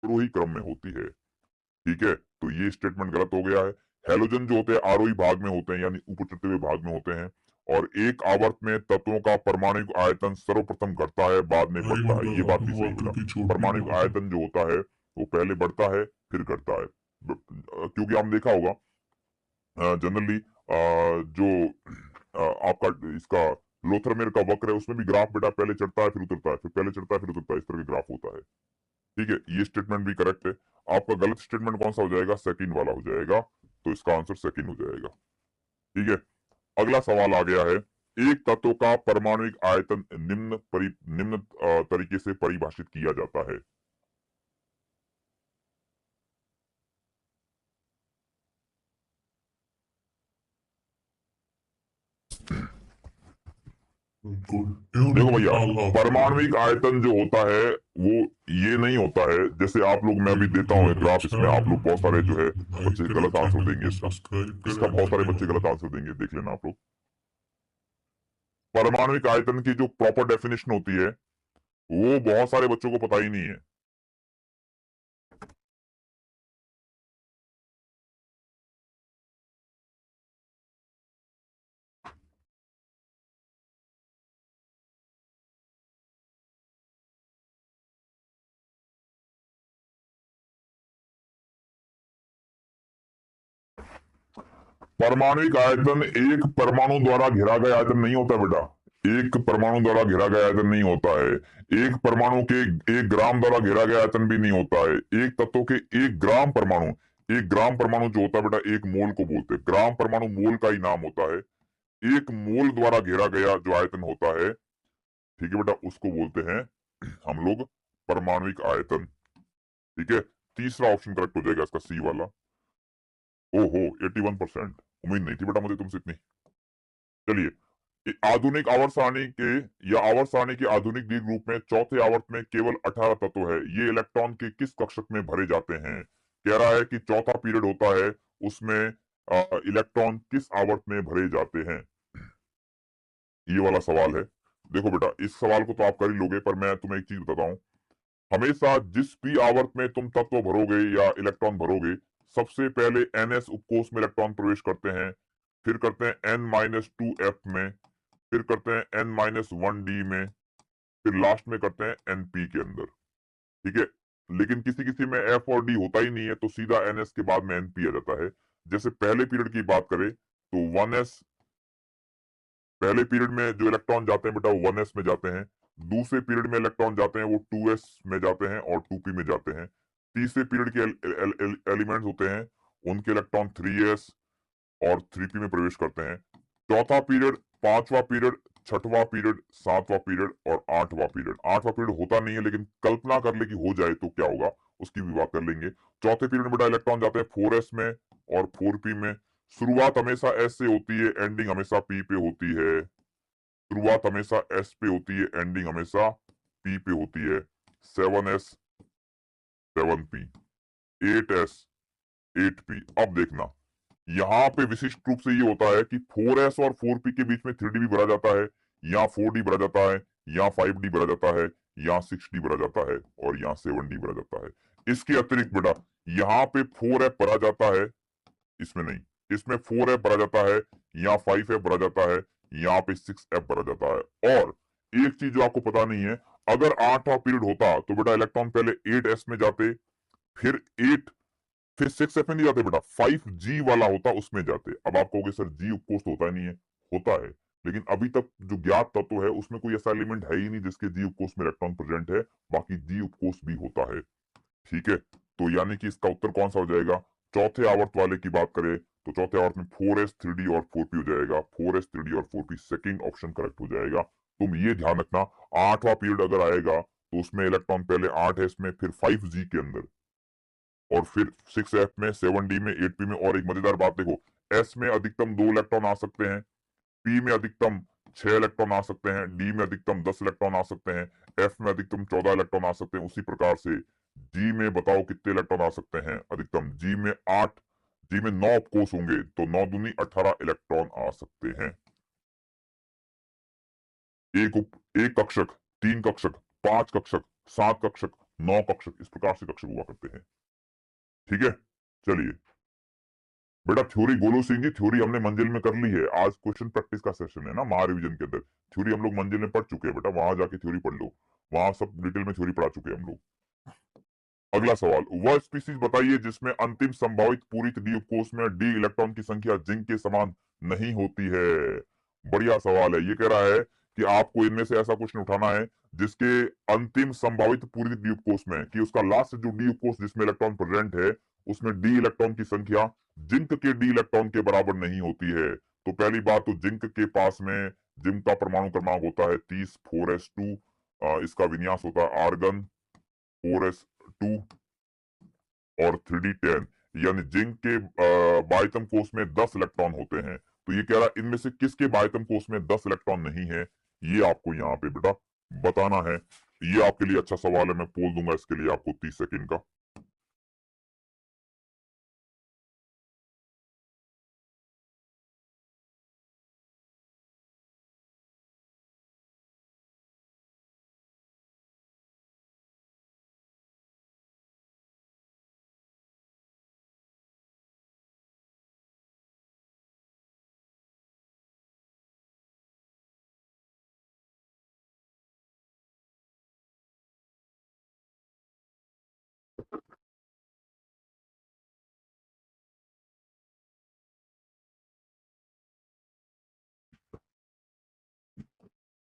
आरोही क्रम में होती है। ठीक है, तो ये स्टेटमेंट गलत हो गया है। हैलोजन जो होते हैं आरोही भाग में होते हैं, यानी ऊपर चढ़ते हुए भाग में होते हैं, और एक आवर्त में तत्वों का परमाणुक आयतन सर्वप्रथम घटता है, बाद में भाई बढ़ता है। ये मतलब बात भी आपने सही बात बेटा। करके छोड़ दी परमाणुक यहाँ पे। आयतन जो होता है वो पहले बढ़ता है फिर घटता है। क्योंकि आपने देखा होगा जनरली जो आपका इसका लोथरमेर का वक्र है उसमें भी ग्राफ बेटा पहले चढ़ता है फिर उतरता है, फिर पहले चढ़ता है फिर उतरता है, इस तरह का ग्राफ होता है। ठीक है, ये स्टेटमेंट भी करेक्ट है। आपका गलत स्टेटमेंट कौन सा हो जाएगा? सेकंड वाला हो जाएगा, तो इसका आंसर सेकंड हो जाएगा। ठीक है, अगला सवाल आ गया है। एक तत्व का परमाणुक आयतन निम्न तरीके से परिभाषित किया जाता है। देखो यूनिट भैया, निकालना होता है। परमाणुक आयतन जो होता है वो ये नहीं होता है जैसे आप लोग, मैं एक भी देता हूँ एक हमारे ग्राफ, इसमें आप लोग बहुत सारे जो है चैनल लाइक बच्चे करें, गलत आंसर चैनल देंगे को इसका। सब्सक्राइब करें इसका बहुत और सारे बच्चे बेल गलत आंसर देंगे, देख लेना आप लोग। परमाणुक आयतन की जो प्रॉपर डेफिनेशन होती है वो बहुत सारे बच्चों को पता ही नहीं है। परमाणुक आयतन एक परमाणु द्वारा घेरा गया आयतन नहीं होता बेटा। एक परमाणु द्वारा घेरा गया आयतन नहीं होता है। एक परमाणु के 1 ग्राम द्वारा घेरा गया आयतन भी नहीं होता है। एक तत्व के 1 ग्राम परमाणु, 1 ग्राम परमाणु जो होता है बेटा 1 मोल को बोलते हैं। ग्राम परमाणु मोल का ही नाम होता है। 1 मोल द्वारा घेरा गया जो आयतन होता है, ठीक है बेटा, उसको बोलते हैं हम लोग परमाणुक आयतन। ठीक है, तीसरा ऑप्शन करेक्ट हो जाएगा इसका, सी वाला। ओहो, 81%। उम्मीद नहीं थी बेटा मुझे तुमसे इतनी। चलिए, आधुनिक आवर्त सारणी के या आवर्त सारणी के आधुनिक दीर्घ रूप में चौथे आवर्त में केवल 18 तत्व है। ये इलेक्ट्रॉन के किस कक्षक में भरे जाते हैं? कह रहा है कि चौथा पीरियड होता है उसमें इलेक्ट्रॉन किस आवर्त में भरे जाते हैं, ये वाला सवाल है। देखो बेटा, इस सवाल को तो आप कर ही लोगे, पर मैं तुम्हें एक चीज बताता हूँ। हमेशा जिस भी आवर्त में तुम तत्व भरोगे या इलेक्ट्रॉन भरोगे, सबसे पहले ns उपकोष में इलेक्ट्रॉन प्रवेश करते हैं, फिर करते हैं n-2f में, फिर करते हैं n-1d में, फिर लास्ट में करते हैं np के अंदर। ठीक है, लेकिन किसी किसी में f और d होता ही नहीं है, तो सीधा ns के बाद में np आ जाता है। जैसे पहले पीरियड की बात करें तो 1s, पहले पीरियड में जो इलेक्ट्रॉन जाते हैं बेटा वो 1s में जाते हैं। दूसरे पीरियड में इलेक्ट्रॉन जाते हैं वो 2s में जाते हैं और 2p में जाते हैं। तीसरे पीरियड के एलिमेंट्स होते हैं उनके इलेक्ट्रॉन 3s और 3p में प्रवेश करते हैं। चौथा पीरियड, पांचवा पीरियड, छठवां पीरियड, सातवां पीरियड और आठवां पीरियड। आठवां पीरियड होता नहीं है, लेकिन कल्पना कर ले कि हो जाए तो क्या होगा, उसकी भी बात कर लेंगे। चौथे पीरियड में बेटा इलेक्ट्रॉन जाते हैं 4s में और 4p में। शुरुआत हमेशा s से होती है, एंडिंग हमेशा p पे होती है। शुरुआत हमेशा s पे होती है, एंडिंग हमेशा p पे होती है। 7s 7p, 8s 8p। अब देखना, यहाँ पे विशिष्ट रूप से ये होता है कि 4s और 4p के बीच में 3d भी भरा जाता है, यहाँ 4d भरा जाता है, यहाँ 5d भरा जाता है, यहाँ 6d भरा जाता है और यहाँ 7d भरा जाता है। इसके अतिरिक्त बेटा यहाँ पे 4f भरा जाता है, इसमें नहीं, इसमें 4f भरा जाता है, यहाँ 5f भरा जाता है, यहाँ पे 6f भरा जाता है। और एक चीज जो आपको पता नहीं है, अगर आठवां पीरियड होता तो बेटा इलेक्ट्रॉन पहले 8s में जाते, फिर 8, फिर 6f में नहीं जाते बेटा, 5g वाला होता उसमें जाते। अब आप कहोगे सर जी उपकोष तो होता ही नहीं है। होता है, लेकिन अभी तक जो ज्ञात तत्व है उसमें कोई ऐसा एलिमेंट है ही नहीं जिसके जी उपकोष में इलेक्ट्रॉन प्रेजेंट है। बाकी जी उपकोष भी होता है। ठीक है, तो यानी कि इसका उत्तर कौन सा हो जाएगा? चौथे आवर्त वाले की बात करें तो चौथे आवर्त में 4s 3d और 4p हो जाएगा। 4s 3d और 4p सेकंड ऑप्शन करेक्ट हो जाएगा। तुम ये ध्यान रखना, आठवां पीरियड अगर आएगा तो उसमें इलेक्ट्रॉन पहले 8s में, फिर 5g के अंदर, और फिर 6f में, 7d में, 8p में। और एक मजेदार बात देखो, s में अधिकतम 2 इलेक्ट्रॉन आ सकते हैं, p में अधिकतम 6 इलेक्ट्रॉन आ सकते हैं, d में अधिकतम 10 इलेक्ट्रॉन आ सकते हैं, f में अधिकतम 14 इलेक्ट्रॉन आ सकते हैं। उसी प्रकार से g में बताओ कितने इलेक्ट्रॉन आ सकते हैं अधिकतम? g में 8, g में 9 ऑफकोर्स होंगे, तो 9 दूनी 18 इलेक्ट्रॉन आ सकते हैं। एक कक्षक, 3 कक्षक, 5 कक्षक, 7 कक्षक, 9 कक्षक, इस प्रकार से कक्षक हुआ करते हैं। ठीक है, चलिए बेटा थ्योरी गोलू सिंह जी, थ्योरी हमने मंजिल में कर ली है। आज क्वेश्चन प्रैक्टिस का सेशन है ना महारिविजन के अंदर। थ्योरी हम लोग मंजिल में पढ़ चुके हैं बेटा, वहां जाके थ्योरी पढ़ लो, वहां सब डिटेल में थ्योरी पढ़ा चुके हैं हम लोग। अगला सवाल, वह स्पीसीज बताइए जिसमें अंतिम संभावित पूरित डी कोष में डी इलेक्ट्रॉन की संख्या जिंक के समान नहीं होती है। बढ़िया सवाल है। ये कह रहा है कि आपको इनमें से ऐसा क्वेश्चन उठाना है जिसके अंतिम संभावित पूरित डी कोष में, कि उसका लास्ट जो डी कोष जिसमें इलेक्ट्रॉन प्रेजेंट है उसमें डी इलेक्ट्रॉन की संख्या जिंक के डी इलेक्ट्रॉन के बराबर नहीं होती है। तो पहली बात तो जिंक के पास में जिंक का परमाणु क्रमांक होता है 30 4s2, इसका विन्यास होता है आर्गन 4s2 और 3d10, यानी जिंक के बाह्यतम कोष में 10 इलेक्ट्रॉन होते हैं। तो ये कह रहा है इनमें से किसके बाह्यतम कोष में 10 इलेक्ट्रॉन नहीं है, ये आपको यहाँ पे बेटा बताना है। ये आपके लिए अच्छा सवाल है, मैं पोल दूंगा इसके लिए आपको 30 सेकंड का।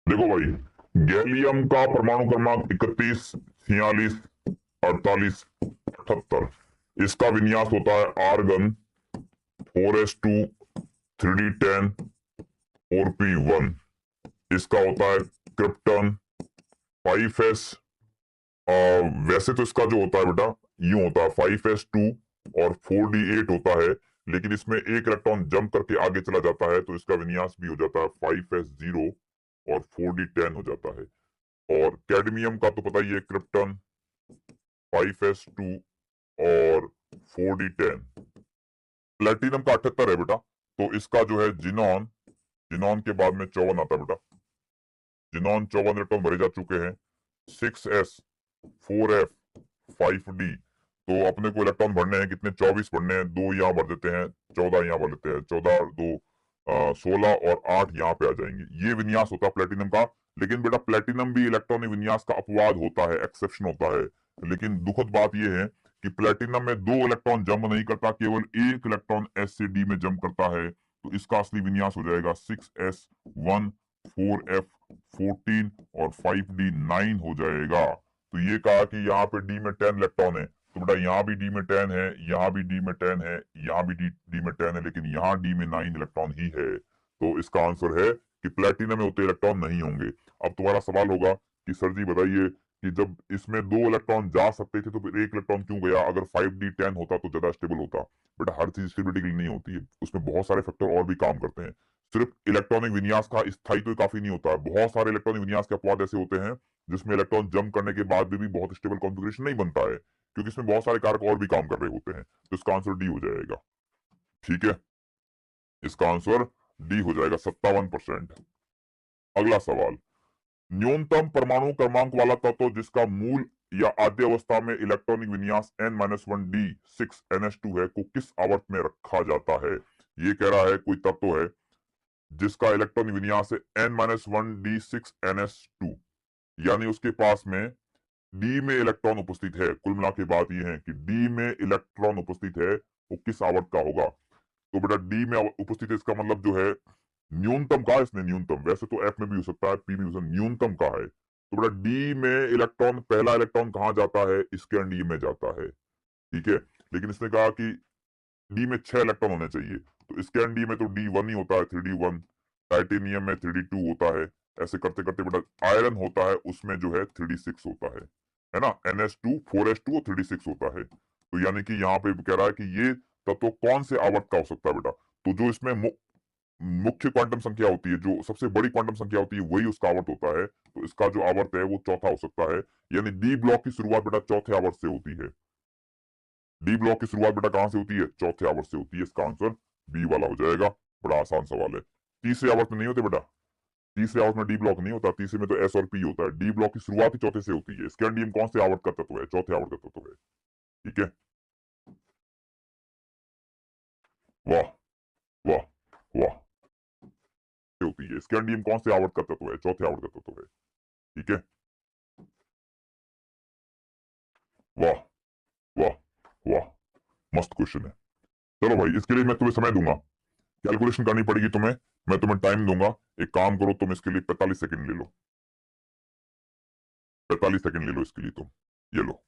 देखो भाई, गैलियम का परमाणु क्रमांक 31 46 48 78, इसका विन्यास होता है आर्गन 4s2 3d10 4p1, इसका होता है क्रिप्टन 5s। वैसे तो इसका जो होता है बेटा यूं होता है 5s2 और 4d8 होता है, लेकिन इसमें एक इलेक्ट्रॉन जंप करके आगे चला जाता है तो इसका विन्यास भी हो जाता है 5s0 और 4d10 हो जाता है। और कैडमियम का तो पता ही है, क्रिप्टन 5s2 और 4d10। प्लेटिनम का 78 है बेटा, तो इसका जो है जिनॉन, जिनॉन के बाद में 54 आता है बेटा, जिनॉन 54 इलेक्ट्रॉन भरे जा चुके हैं। 6s 4f 5d, तो अपने को इलेक्ट्रॉन भरने हैं कितने, 24 भरने हैं, 2 यहाँ भर देते हैं, 14 यहाँ भर लेते हैं, 14 2 16 और 8 यहाँ पे आ जाएंगे। ये विन्यास होता है प्लेटिनम का। लेकिन बेटा प्लेटिनम भी इलेक्ट्रॉनिक विन्यास का अपवाद होता है, एक्सेप्शन होता है। लेकिन दुखद बात यह है कि प्लेटिनम में 2 इलेक्ट्रॉन जंप नहीं करता, केवल एक इलेक्ट्रॉन एस से डी में जंप करता है। तो इसका असली विन्यास हो जाएगा 6s 1 4f 14 और 5d 9 हो जाएगा। तो ये कहा कि यहाँ पे डी में 10 इलेक्ट्रॉन है, तो बेटा यहाँ भी डी में 10 है, यहाँ भी डी में 10 है, यहाँ भी डी में 10 है, लेकिन यहाँ डी में 9 इलेक्ट्रॉन ही है। तो इसका आंसर है कि प्लेटिनम में उतने इलेक्ट्रॉन नहीं होंगे। अब तुम्हारा सवाल होगा कि सर जी बताइए कि जब इसमें 2 इलेक्ट्रॉन जा सकते थे तो फिर 1 इलेक्ट्रॉन क्यों गया, अगर 5d10 होता तो ज्यादा स्टेबल होता। बेटा हर चीज स्टेबिलिटी के लिए नहीं होती है, उसमें बहुत सारे फैक्टर और भी काम करते हैं। सिर्फ इलेक्ट्रॉनिक विन्यास का स्थायित्व काफी नहीं होता है, बहुत सारे इलेक्ट्रॉनिक विन्यास के अपवाद ऐसे होते हैं जिसमें इलेक्ट्रॉन जंप करने के बाद भी बहुत स्टेबल कॉन्फ़िगरेशन नहीं बनता है, क्योंकि इसमें बहुत सारे कारक और भी काम कर रहे होते हैं। तो इसका आंसर डी हो जाएगा। ठीक है, इसका आंसर डी हो जाएगा 57%। अगला सवाल, न्यूनतम परमाणु क्रमांक वाला तत्व जिसका मूल या आद्य अवस्था में इलेक्ट्रॉनिक विन्यास n-1d6ns2 है को किस आवर्त में रखा जाता है। ये कह रहा है कोई तत्व है जिसका इलेक्ट्रॉनिक विन्यास है n-1d6ns2, यानी उसके पास में डी में इलेक्ट्रॉन उपस्थित है। कुल मिला के बात यह है कि डी में इलेक्ट्रॉन उपस्थित है, वो किस आवर्त का होगा। तो बेटा डी में उपस्थित है, इसका मतलब जो है न्यूनतम का, इसने न्यूनतम, वैसे तो एफ में भी हो सकता है, पी में भी हो सकता है, न्यूनतम का है। तो बेटा डी में इलेक्ट्रॉन, पहला इलेक्ट्रॉन कहाँ जाता है, स्कैन डी में जाता है। ठीक है, लेकिन इसने कहा कि डी में 6 इलेक्ट्रॉन होने चाहिए, तो स्कैन डी में तो D1 ही होता है, 3d1, टाइटेनियम में 3d2 होता है। ऐसे करते करते बेटा आयरन होता है, उसमें जो है 3d6 होता है ना, ns2 4s2 और 3d6 होता है। तो यानी कि यहाँ पे कह रहा है कि ये तत्व कौन से आवर्त का हो सकता है बेटा। तो जो इसमें मुख्य क्वांटम संख्या होती है, जो सबसे बड़ी क्वांटम संख्या होती है, वही उसका आवर्त होता है। तो इसका जो आवर्त है वो चौथा हो सकता है, यानी डी ब्लॉक की शुरुआत बेटा चौथे आवर्त से होती है। डी ब्लॉक की शुरुआत बेटा कहां से होती है, चौथे आवर्त से होती है। इसका आंसर बी वाला हो जाएगा। बड़ा आसान सवाल है, तीसरे आवर्त में नहीं होते बेटा, तीसरे आवर्त में डी ब्लॉक नहीं होता, तीसरे में तो एस और पी होता है। डी ब्लॉक की शुरुआत ही चौथे से होती है। स्कैंडियम कौन से आवर्त का तत्व है? चौथे आवर्त का तत्व है। ठीक है, वाह वाह वाह, होती है। स्कैंडियम कौन से आवर्त का तत्व है? चौथे आवर्त का तत्व है। ठीक है, वाह वाह वाह, मस्त क्वेश्चन है। चलो भाई, इसके लिए मैं तुम्हें समय दूंगा, कैलकुलेशन करनी पड़ेगी तुम्हें, मैं तुम्हें टाइम दूंगा। एक काम करो, तुम इसके लिए 45 सेकंड ले लो, 45 सेकंड ले लो इसके लिए तुम, ये लो।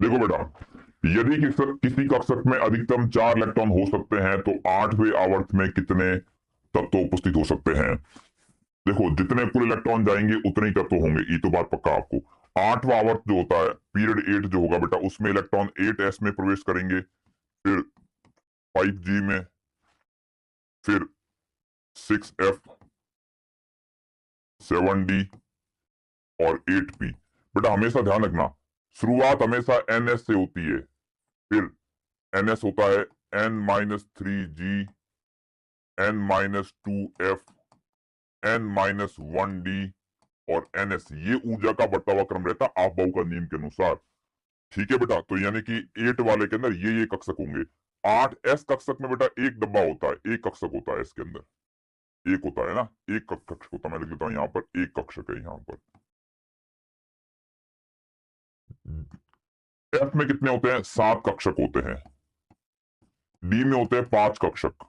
देखो बेटा, यदि किसी कक्षक में अधिकतम 4 इलेक्ट्रॉन हो सकते हैं तो 8वें आवर्त में कितने तत्व उपस्थित हो सकते हैं? देखो, जितने कुल इलेक्ट्रॉन जाएंगे उतने ही तत्व होंगे, ये तो बात पक्का आपको। 8वां आवर्त जो होता है, पीरियड 8 जो होगा बेटा, उसमें इलेक्ट्रॉन 8s में प्रवेश करेंगे, फिर 5g में, फिर 6f, 7d और 8p। बेटा हमेशा ध्यान रखना, शुरुआत हमेशा ns से होती है, फिर ns होता है n-3g, n-2f, n-1d और ns। ये ऊर्जा का बढ़ता हुआ क्रम रहता है आप-बाऊ का नियम के अनुसार। ठीक है बेटा, तो यानी कि 8 वाले के अंदर ये कक्षक होंगे। 8s कक्षक में बेटा एक डब्बा होता है, एक कक्षक होता है इसके अंदर, एक होता है ना, एक कक्षक होता है। मैं लिख लेता हूं यहाँ पर, एक कक्षक है यहाँ पर। एफ में कितने होते हैं? 7 कक्षक होते हैं। डी में होते हैं 5 कक्षक,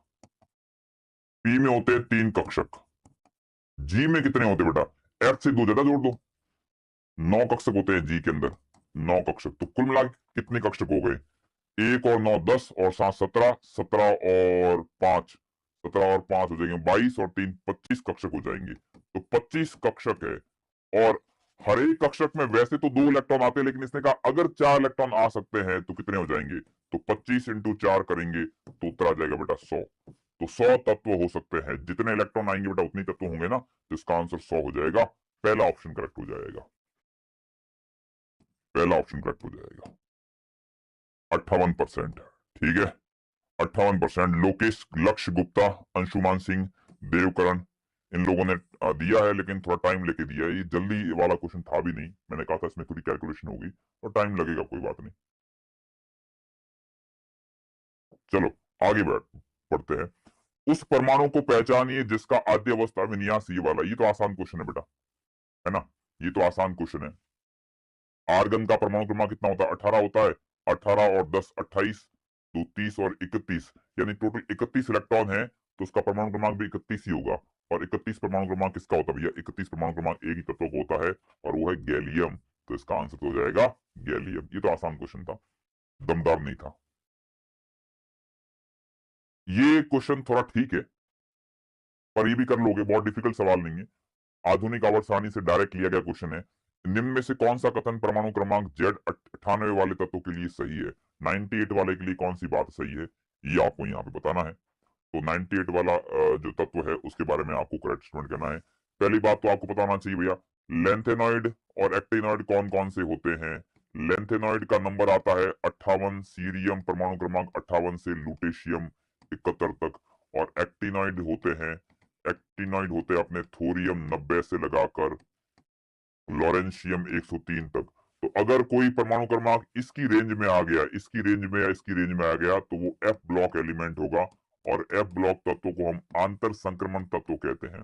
पी में होते हैं 3 कक्षक, जी में कितने होते हैं बेटा? एफ से 2 ज्यादा जोड़ दो, 9 कक्षक होते हैं जी के अंदर, 9 कक्षक। तो कुल मिला के कितने कक्षक हो गए? 1 और 9 10 और 7 17, 17 और 5, 17 और 5 हो जाएंगे 22 और 3 25 कक्षक हो जाएंगे। तो 25 कक्षक है। और हर एक कक्षक में वैसे तो 2 इलेक्ट्रॉन आते हैं, लेकिन इसने कहा अगर 4 इलेक्ट्रॉन आ सकते हैं तो कितने हो जाएंगे? तो 25 इंटू 4 करेंगे तो उत्तर आ जाएगा बेटा 100। तो 100 तत्व हो सकते हैं। जितने इलेक्ट्रॉन आएंगे बेटा उतने तत्व होंगे ना, तो इसका आंसर 100 हो जाएगा। पहला ऑप्शन करेक्ट हो जाएगा, पहला ऑप्शन करेक्ट हो जाएगा। 58%। ठीक है, 58%। लोकेश, लक्ष्य गुप्ता, अंशुमान सिंह, देवकरण, इन लोगों ने दिया है, लेकिन थोड़ा टाइम लेके दिया है। ये जल्दी वाला क्वेश्चन था भी नहीं, मैंने कहा था इसमें थोड़ी कैलकुलेशन होगी और टाइम लगेगा, कोई बात नहीं। चलो आगे पढ़ते हैं। उस परमाणु को पहचानिए जिसका आद्य अवस्था विन्यास ये वाला। ये तो आसान क्वेश्चन है बेटा, है ना, ये तो आसान क्वेश्चन है। आर्गन का परमाणु क्रमांक कितना होता है? 18 होता है। 18 और 10 28, तो 30 और 31, यानी टोटल 31 इलेक्ट्रॉन है, तो उसका परमाणु क्रमांक भी 31 ही होगा। और 31 परमाणु क्रमांक किसका होता है भैया? 31 परमाणु क्रमांक एक ही तत्व को होता है, और वो है गैलियम। तो इसका आंसर तो हो जाएगा गैलियम। ये तो आसान क्वेश्चन था, दमदार नहीं था। ये क्वेश्चन थोड़ा ठीक है, पर ये भी कर लोगे, बहुत डिफिकल्ट सवाल नहीं है। आधुनिक आवर्त सारणी से डायरेक्ट लिया गया क्वेश्चन है। निम्न में से कौन सा कथन परमाणु क्रमांक जेड 98 वाले तत्व के लिए सही है? 98 वाले के लिए कौन सी बात सही है, ये आपको यहाँ पे बताना है। तो 98 वाला जो तत्व है उसके बारे में आपको करेक्ट स्टेटमेंट करना है। पहली बात तो आपको पता होना चाहिए भैया, लेंथेनॉइड और एक्टिनॉइड कौन कौन से होते हैं। लेंथेनॉइड का नंबर आता है 58, सीरियम परमाणु क्रमांक 58 से लुटेशियम 71 तक। और एक्टिनॉइड होते हैं अपने थोरियम 90 से लगाकर लॉरेंशियम 103 तक। तो तो अगर कोई परमाणु क्रमांक इसकी रेंज में आ गया, इसकी रेंज में या इसकी रेंज में आ गया, तो वो एफ ब्लॉक एलिमेंट होगा। और एफ ब्लॉक तत्व को हम आंतर संक्रमण तत्व कहते हैं।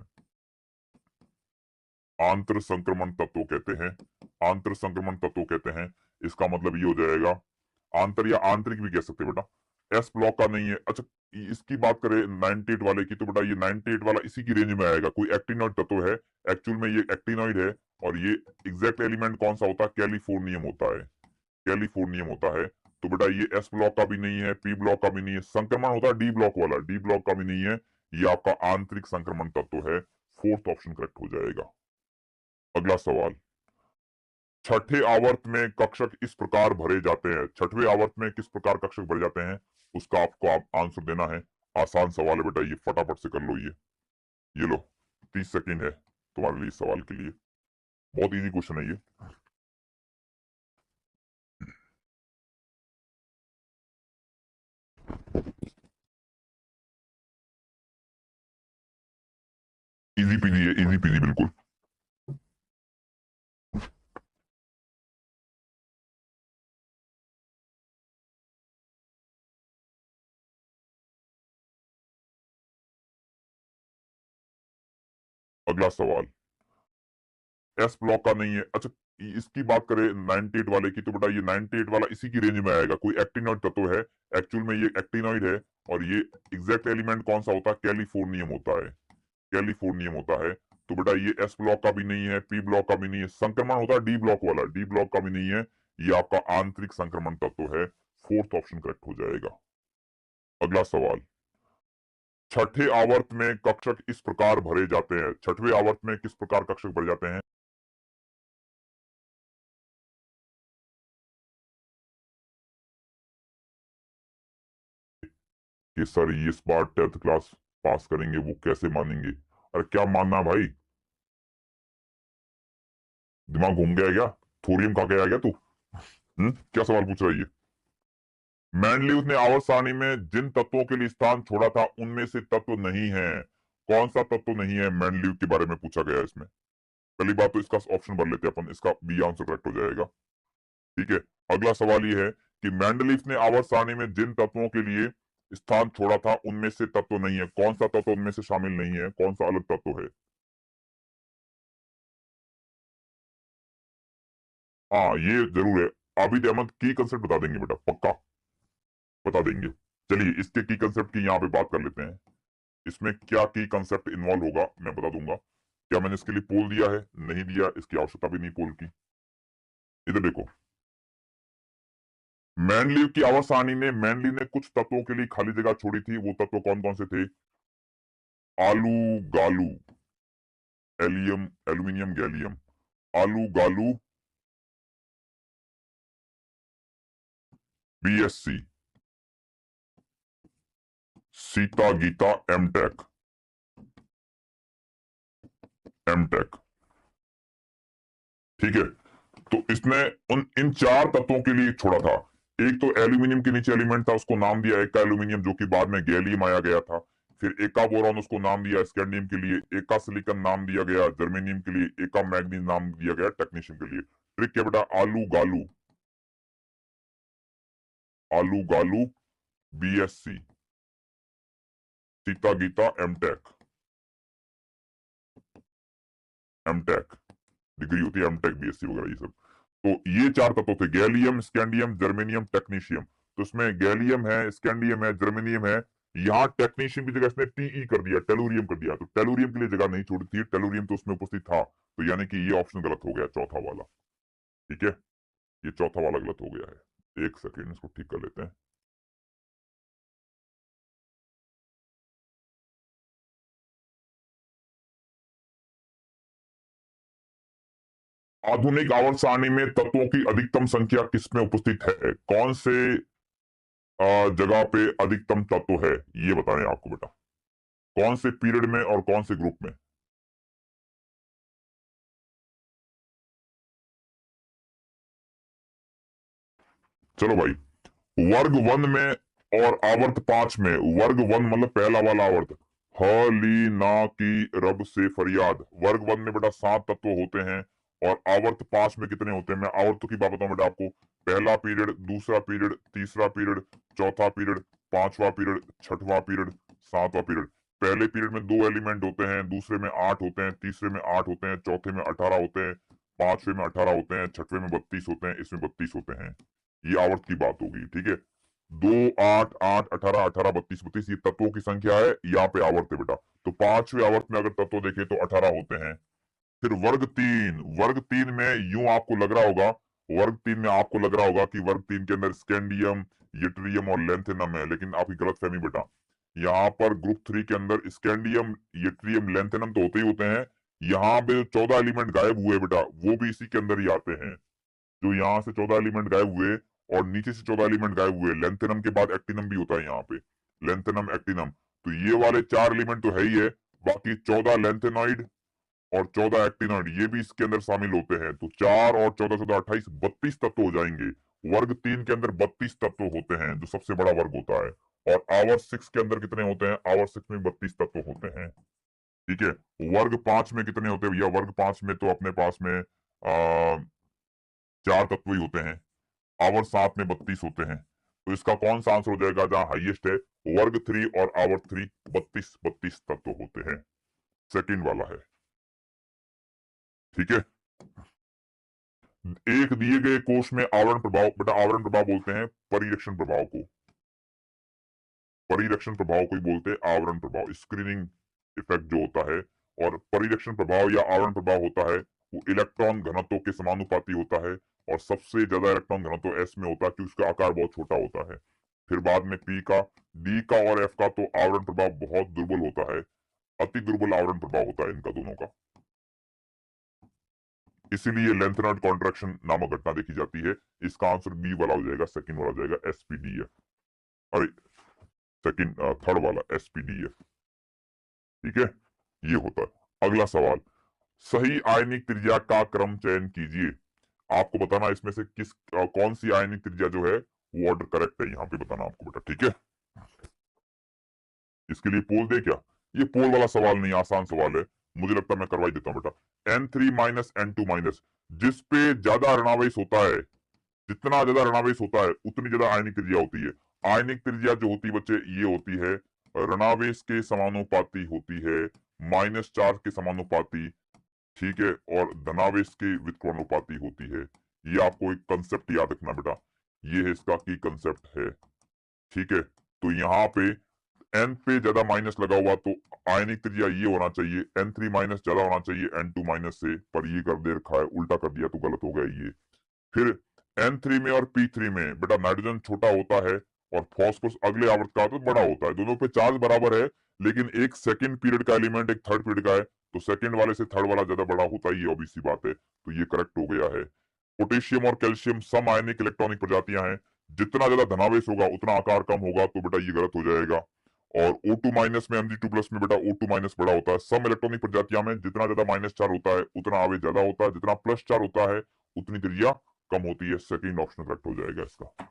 आंतर संक्रमण तत्व कहते हैं। आंतर संक्रमण तत्व कहते हैं। इसका मतलब ये हो जाएगा, आंतर या आंतरिक भी कह सकते हैं बेटा। एस ब्लॉक का नहीं है। अच्छा, इसकी बात करें 98 वाले की, तो बेटा ये 98 वाला इसी की रेंज में आएगा। कोई एक्टिनॉइड तत्व है, एक्चुअल में ये एक्टिनॉइड है। और ये एग्जैक्ट एलिमेंट कौन सा होता है? कैलिफोर्नियम होता है। कैलिफोर्नियम होता है। तो बेटा ये एस ब्लॉक का भी नहीं है, पी ब्लॉक का भी नहीं है। संक्रमण होता है डी ब्लॉक वाला, डी ब्लॉक का भी नहीं है। ये आपका आंतरिक संक्रमण तत्व है। फोर्थ ऑप्शन करेक्ट हो जाएगा। अगला सवाल, छठे आवर्त में कक्षक इस प्रकार भरे जाते हैं। छठवें आवर्त में किस प्रकार कक्षक भरे जाते हैं, उसका आपको आंसर देना है। आसान सवाल है बेटा, ये फटाफट से कर लो। ये लो, 30 सेकंड है तुम्हारे लिए इस सवाल के लिए। बहुत इजी क्वेश्चन है ये। इजी पीजी है, इजी पीजी बिल्कुल। अगला सवाल, एस ब्लॉक का नहीं है। अच्छा, इसकी बात करें 98 वाले की, तो बेटा ये 98 वाला इसी की रेंज में आएगा। कोई एक्टिनॉइड तत्व है, एक्चुअल में ये एक्टिनॉइड है। और ये एग्जैक्ट एलिमेंट कौन सा होता है? कैलिफोर्नियम होता है। कैलिफोर्नियम होता है। तो बेटा ये एस ब्लॉक का भी नहीं है, पी ब्लॉक का भी नहीं है। संक्रमण होता है डी ब्लॉक वाला, डी ब्लॉक का भी नहीं है। ये आपका आंतरिक संक्रमण तत्व है। फोर्थ ऑप्शन करेक्ट हो जाएगा। अगला सवाल, छठे आवर्त में कक्षक इस प्रकार भरे जाते हैं। छठवें आवर्त में किस प्रकार कक्षक भरे जाते हैं? कि सर इस बार 10th क्लास पास करेंगे, वो कैसे मानेंगे? अरे क्या मानना भाई, दिमाग घूम गया क्या? थोरियम खा के आ गया तू? क्या सवाल पूछ रहा है ये? मेंडलीव ने आवर्त सारणी में जिन तत्वों के लिए स्थान छोड़ा था उनमें से तत्व नहीं है। कौन सा तत्व नहीं है मेंडलीव के बारे में पूछा गया इसमें। पहली बात तो इसका ऑप्शन भर लेते हैं अपन, इसका बी आंसर करेक्ट हो जाएगा। ठीक है। अगला सवाल ये है कि मेंडलीव ने आवर्त सारणी में जिन तत्वों के लिए स्थान छोड़ा था उनमें से तत्व नहीं है। कौन सा तत्व उनमें से शामिल नहीं है? कौन सा अलग तत्व है? हाँ ये जरूर है। आबिद अहमद की कंसेप्ट बता देंगे बेटा, पक्का बता देंगे। चलिए इसके की कंसेप्ट की यहाँ पे बात कर लेते हैं। इसमें क्या की कंसेप्ट इन्वॉल्व होगा मैं बता दूंगा। क्या मैंने इसके लिए पोल दिया है? नहीं दिया, इसकी आवश्यकता भी नहीं पोल की। इधर देखो, मैनलीव की आवर्त सारणी में मैनली ने कुछ तत्वों के लिए खाली जगह छोड़ी थी। वो तत्व कौन कौन से थे? आलू गालू, एलियम एल्यूमिनियम गैलियम। आलू गालू, BSc, Sita Gita, MTech. MTech, ठीक है। तो इसने उन इन चार तत्वों के लिए छोड़ा था। एक तो एल्यूमिनियम के नीचे एलिमेंट था, उसको नाम दिया एका एल्यूमिनियम, जो कि बाद में गैलियम आया गया था। फिर एका बोरॉन, उसको नाम दिया स्कैंडियम के लिए। एका सिलिकन नाम दिया गया जर्मेनियम के लिए। एका मैग्नीज नाम दिया गया टेक्नीशियम के लिए। ट्रिक क्या बेटा? आलू गालू, आलू गालू, BSc, Sita Gita, MTech. MTech degree होती है, एमटेक बीएससी वगैरह ये सब। तो ये चार तत्व थे, गैलियम, स्कैंडियम, जर्मेनियम, टेक्नीशियम। तो इसमें गैलियम है, स्कैंडियम है, जर्मेनियम है। यहाँ टेक्नीशियम की जगह इसने टीई कर दिया, टेलुरियम कर दिया। तो टेलुरियम के लिए जगह नहीं छोड़ी थी, टेलुरियम तो उसमें उपस्थित था। तो यानी कि ये ऑप्शन गलत हो गया, चौथा वाला। ठीक है, ये चौथा वाला गलत हो गया है। एक सेकेंड, इसको ठीक कर लेते हैं। आधुनिक आवर्त सारणी में तत्वों की अधिकतम संख्या किसमें उपस्थित है? कौन से जगह पे अधिकतम तत्व है, ये बताएं आपको बेटा। कौन से पीरियड में और कौन से ग्रुप में? चलो भाई, वर्ग वन में और आवर्त 5 में। वर्ग वन मतलब पहला वाला आवर्त, ह ली ना की रब से फरियाद। वर्ग वन में बेटा 7 तत्व होते हैं और आवर्त 5 में कितने होते हैं, मैं आवर्तों की बात बताऊं बेटा आपको। पहला पीरियड, दूसरा पीरियड, तीसरा पीरियड, चौथा पीरियड, पांचवा पीरियड, छठवां पीरियड, सातवां पीरियड। पहले पीरियड में 2 एलिमेंट होते हैं, दूसरे में 8 होते हैं, तीसरे में 8 होते हैं, चौथे में 18 होते हैं, पांचवे में 18 होते हैं, छठवे में 32 होते हैं, इसमें 32 होते हैं। ये आवर्त की बात होगी, ठीक है। 2, 8, 8, 18, 18, 32, 32 ये तत्वों की संख्या है, यहाँ पे आवर्त है बेटा। तो पांचवे आवर्त में अगर तत्व देखें तो 18 होते हैं। फिर वर्ग तीन में यूं आपको लग रहा होगा, कि वर्ग तीन के अंदर स्कैंडियम, यट्रियम और लेंथेनम है, लेकिन आपकी गलतफहमी बेटा। यहाँ पर ग्रुप 3 के अंदर स्कैंडियम, यट्रियम, लेंथेनम तो होते ही होते हैं। यहाँ पे 14 एलिमेंट गायब हुए बेटा, वो भी इसी के अंदर ही आते हैं। जो यहाँ से 14 एलिमेंट गायब हुए और नीचे से 14 एलिमेंट गायब हुए, लेंथेनम के बाद एक्टिनम भी होता है यहाँ पे, लेंथेनम, एक्टिनम। तो ये वाले 4 एलिमेंट तो है ही है, बाकी 14 लेंथेनॉइड और 14 एक्टिनॉइड ये भी इसके अंदर शामिल होते हैं। तो 4 और 14, 14, 28, 32 तत्व हो जाएंगे। वर्ग 3 के अंदर 32 तत्व होते हैं, जो सबसे बड़ा वर्ग होता है। और आवर 6 के अंदर कितने होते हैं, आवर 6 में 32 तत्व होते हैं, ठीक है। वर्ग 5 में कितने होते हैं भैया, वर्ग 5 में तो अपने पास में 4 तत्व ही होते हैं। आवर 7 में 32 होते हैं। तो इसका कौन सा आंसर हो जाएगा, जहां हाईएस्ट है वर्ग 3 और आवर 3, 32 32 तत्व होते हैं, सेकंड वाला है, ठीक है। एक दिए गए कोष में आवरण प्रभाव, बेटा आवरण प्रभाव बोलते हैं परिरक्षण प्रभाव को, परिरक्षण प्रभाव को ही बोलते हैं आवरण प्रभाव, स्क्रीनिंग इफेक्ट जो होता है। और परिरक्षण प्रभाव या आवरण प्रभाव होता है वो इलेक्ट्रॉन घनत्व के समानुपाती होता है, और सबसे ज्यादा इलेक्ट्रॉन घनत्व एस में होता है, क्योंकि उसका आकार बहुत छोटा होता है। फिर बाद में पी का, डी का और एफ का तो आवरण प्रभाव बहुत दुर्बल होता है, अति दुर्बल आवरण प्रभाव होता है इनका दोनों का। इसीलिए लेंथेनॉइड कॉन्ट्रैक्शन नामक घटना देखी जाती है। इसका आंसर बी वाला हो जाएगा, सेकंड वाला हो जाएगा एसपीडीएफ, अरे सेकंड थर्ड वाला एसपीडीएफ, ठीक है। ये होता है। अगला सवाल, सही आयनिक त्रिज्या का क्रम चयन कीजिए। आपको बताना इसमें से कौन सी आयनिक त्रिज्या जो है वो ऑर्डर करेक्ट है, यहाँ पे बताना आपको बेटा, ठीक है। इसके लिए पोल दे क्या, ये पोल वाला सवाल नहीं, आसान सवाल है, मुझे लगता है मैं करवा ही देता हूँ बेटा। N3 माइनस N2 माइनस, जिसपे ज्यादा ऋणावेश होता है, जितना ज्यादा ऋणावेश होता है उतनी ज्यादा आयनिक त्रिज्या होती है। आयनिक त्रिज्या जो होती है बच्चे ये होती है ऋणावेश के समानुपाती होती है, माइनस चार्ज के समानुपाती, ठीक है, और धनावेश के व्युत्क्रमानुपाती होती है। ये आपको एक कंसेप्ट याद रखना बेटा, ये है इसका की कंसेप्ट है, ठीक है। तो यहाँ पे एन पे ज्यादा माइनस लगा हुआ तो आयनिक त्रिज्या ये होना चाहिए, N3 माइनस ज्यादा होना चाहिए N2 माइनस से, पर ये कर दे रखा है, उल्टा कर दिया तो गलत हो गया ये। फिर N3 में और P3 में बेटा नाइट्रोजन छोटा होता है और फॉस्फोरस अगले आवर्त का तो बड़ा होता है, दोनों पे चार्ज बराबर है, लेकिन एक सेकंड पीरियड का एलिमेंट एक थर्ड पीरियड का है, तो सेकंड वाले से थर्ड वाला ज्यादा बड़ा होता है, ये ऑब्वियस सी बात है, तो ये करेक्ट हो गया है। पोटेशियम और कैल्शियम सम आयनिक इलेक्ट्रॉनिक प्रजातियां हैं, जितना ज्यादा धनावेश होगा उतना आकार कम होगा, तो बेटा ये गलत हो जाएगा। और O2 माइनस में Mg2 प्लस में बेटा O2 माइनस बड़ा होता है। सम इलेक्ट्रॉनिक प्रजातियां में जितना ज्यादा माइनस चार होता है उतना आवेश ज्यादा होता है, जितना प्लस चार होता है उतनी त्रिज्या कम होती है, सेकंड ऑप्शन करेक्ट हो जाएगा इसका।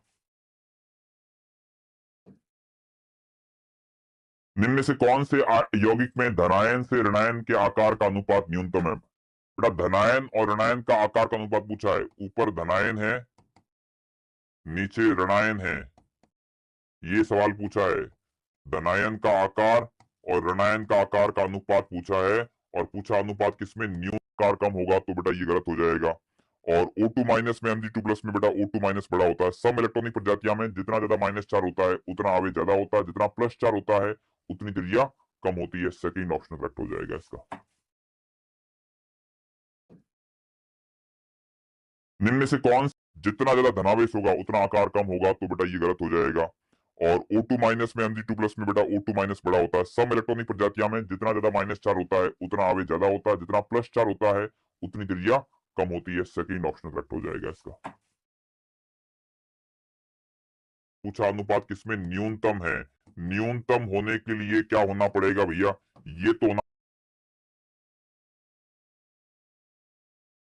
निम्न में से कौन से यौगिक में धनायन से ऋणायन के आकार का अनुपात न्यूनतम है। बेटा धनायन और ऋणायन का आकार का अनुपात पूछा है, ऊपर धनायन है नीचे ऋणायन है, ये सवाल पूछा है। धनायन का आकार और ऋणायन का आकार का अनुपात पूछा है, और पूछा अनुपात किसमें, न्यून आकार कम होगा, तो बेटा ये गलत हो जाएगा। और O2 माइनस में Mg2 प्लस में बेटा O2 माइनस बड़ा होता है। सम इलेक्ट्रॉनिक प्रजातियां में जितना ज्यादा माइनस चार होता है उतना आवेश ज्यादा होता है, जितना प्लस चार होता है उतनी त्रिज्या कम होती है, सेकंड ऑप्शन करेक्ट हो जाएगा इसका। निम्न में से कौन, जितना ज्यादा धनावेश होगा उतना आकार कम होगा, तो बेटा ये गलत हो जाएगा। और O2 माइनस में Mg2 प्लस में बेटा O2 माइनस बड़ा होता है। सम इलेक्ट्रॉनिक प्रजातियां में जितना ज्यादा माइनस चार होता है उतना आवेश ज्यादा होता है, जितना प्लस चार होता है उतनी त्रिज्या कम होती है, सेकंड ऑप्शन करेक्ट हो जाएगा इसका। पूछा अनुपात किसमें न्यूनतम है, न्यूनतम होने के लिए क्या होना पड़ेगा भैया, ये तो होना,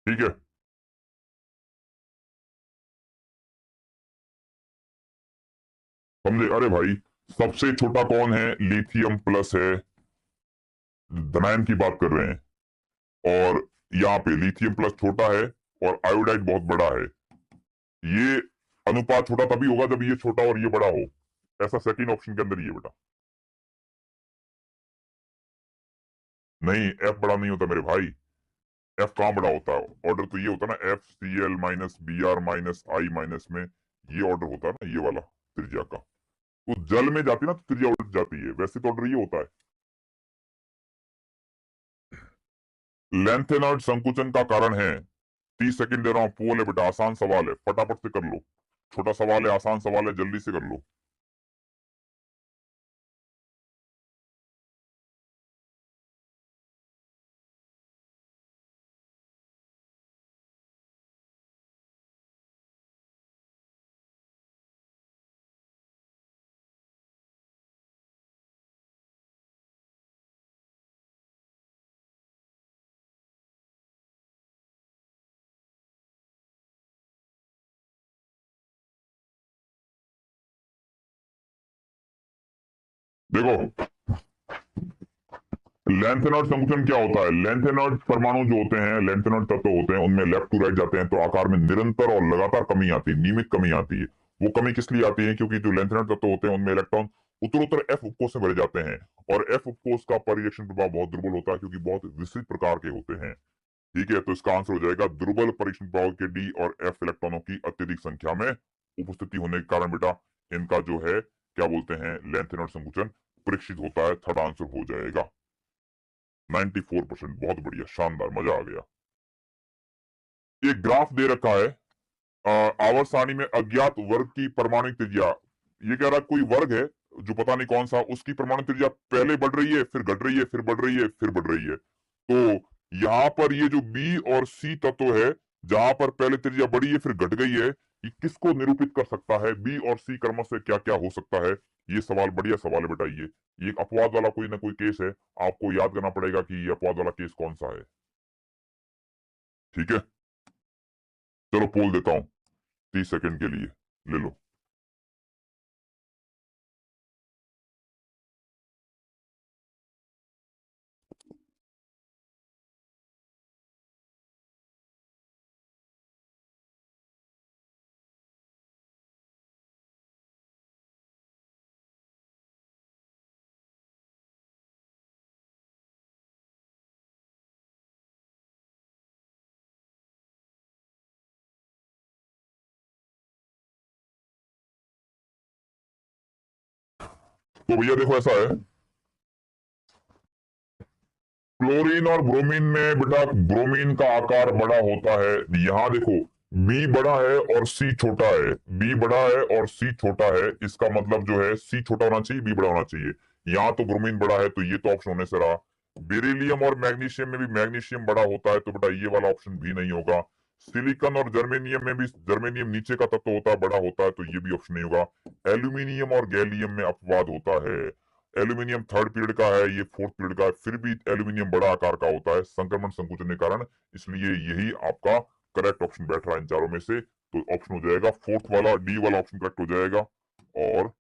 ठीक है। समझे, अरे भाई सबसे छोटा कौन है, लिथियम प्लस है, धनायन की बात कर रहे हैं। और यहाँ पे लिथियम प्लस छोटा है और आयोडाइड बहुत बड़ा है। ये अनुपात छोटा तभी होगा जब ये छोटा और ये बड़ा हो। ऐसा सेकंड ऑप्शन के अंदर ये बेटा। नहीं, एफ बड़ा नहीं होता मेरे भाई। एफ कहाँ बड़ा होता है? ऑर्डर तो ये होता है ना, F C L minus B R minus I minus में ये ऑर्डर होता है ना, ये वाला त्रिज्या का। तो जल में जाती है ना तो त्रिज्या उल्ट जाती है, वैसे तो ऑर्डर ये होता है। लेंथेनॉइड संकुचन का कारण है। 30 सेकंड दे रहा हूं, पोल है बेटा, आसान सवाल है, फटाफट से कर लो। छोटा सवाल है, आसान सवाल है, जल्दी से कर लो। देखो, लेंथेनॉइड संकुचन क्या होता है? लेंथेनॉइड परमाणु जो होते हैं, लेंथेनॉइड तत्व होते हैं, उनमें लेफ्ट टू राइट जाते हैं तो आकार में निरंतर और लगातार कमी आती है, नियमित कमी आती है। वो कमी किस लिए आती है? क्योंकि जो लेंथेनॉइड तत्व होते हैं उनमें इलेक्ट्रॉन उत्तरोत्तर एफ उपकोष में भरे जाते हैं, और एफ उपकोष का परिरक्षण प्रभाव बहुत दुर्बल होता है क्योंकि बहुत विस्तृत प्रकार के होते हैं। ठीक है, तो इसका आंसर हो जाएगा दुर्बल परीक्षण प्रभाव के डी और एफ इलेक्ट्रॉनों की अत्यधिक संख्या में उपस्थिति होने के कारण बेटा इनका जो है क्या बोलते हैं, लेंथेनॉइड संकुचन परीक्षित होता है। थर्ड आंसर हो जाएगा 94%। बहुत बढ़िया, शानदार, मजा आ गया। एक ग्राफ दे रखा है, आवर्त सारणी में अज्ञात वर्ग की परमाणु त्रिज्या। ये कह रहा है कोई वर्ग है जो पता नहीं कौन सा, उसकी परमाणु त्रिज्या पहले बढ़ रही है, फिर घट रही है, फिर बढ़ रही है, फिर बढ़ रही है। तो यहाँ पर ये जो बी और सी तत्व है, जहां पर पहले त्रिज्या बढ़ी है फिर घट गई है, ये किसको निरूपित कर सकता है? बी और सी क्रम से क्या क्या हो सकता है? ये सवाल बढ़िया सवाल है बेटा। ये एक अपवाद वाला कोई ना कोई केस है, आपको याद करना पड़ेगा कि ये अपवाद वाला केस कौन सा है। ठीक है, चलो पोल देता हूं 30 सेकंड के लिए, ले लो। तो भैया देखो ऐसा है, क्लोरीन और ब्रोमीन में बेटा ब्रोमीन का आकार बड़ा होता है। यहाँ देखो, बी बड़ा है और सी छोटा है, बी बड़ा है और सी छोटा है, इसका मतलब जो है सी छोटा होना चाहिए, बी बड़ा होना चाहिए। यहाँ तो ब्रोमीन बड़ा है तो ये तो ऑप्शन होने से रहा। बेरिलियम और मैग्नीशियम में भी मैग्नीशियम बड़ा होता है तो बेटा ये वाला ऑप्शन भी नहीं होगा। सिलिकॉन और जर्मेनियम में भी, जर्मेनियम नीचे का तत्व होता है, बड़ा होता है, तो ये भी ऑप्शन नहीं होगा। एल्यूमिनियम और गैलियम में अपवाद होता है। एल्यूमिनियम थर्ड पीरियड का है, ये फोर्थ पीरियड का है, फिर भी एल्यूमिनियम बड़ा आकार का होता है संक्रमण संकुचन के कारण, इसलिए यही आपका करेक्ट ऑप्शन बैठ रहा है इन चारों में से। तो ऑप्शन हो जाएगा फोर्थ वाला, डी वाला ऑप्शन करेक्ट हो जाएगा। और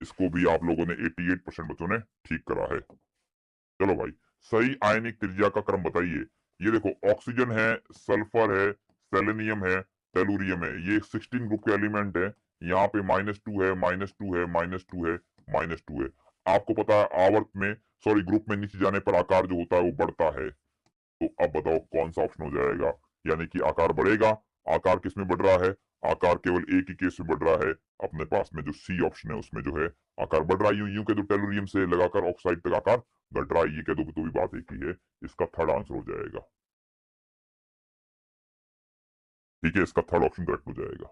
इसको भी आप लोगों ने 88% बच्चों ने ठीक करा है। चलो भाई, सही आयनिक त्रिज्या का क्रम बताइए। ये देखो, ऑक्सीजन है, सल्फर है, सेलेनियम है, टेलुरियम है, ये 16 ग्रुप के एलिमेंट है। यहाँ पे -2 है, -2 है, -2 है, -2 है। आपको पता है आवर्त में, सॉरी ग्रुप में नीचे जाने पर आकार जो होता है वो बढ़ता है। तो अब बताओ कौन सा ऑप्शन हो जाएगा? यानी कि आकार बढ़ेगा। आकार किस में बढ़ रहा है? आकार केवल एक ही केस में बढ़ रहा है, अपने पास में जो सी ऑप्शन है उसमें जो है आकार बढ़ रहा है। यूं यूं कह दो टेलुरियम से लगाकर ऑक्साइड तक आकार घट रहा है, ये कह दो तो भी बात एक ही है। इसका थर्ड आंसर हो जाएगा। ठीक है, इसका थर्ड ऑप्शन करेक्ट हो जाएगा,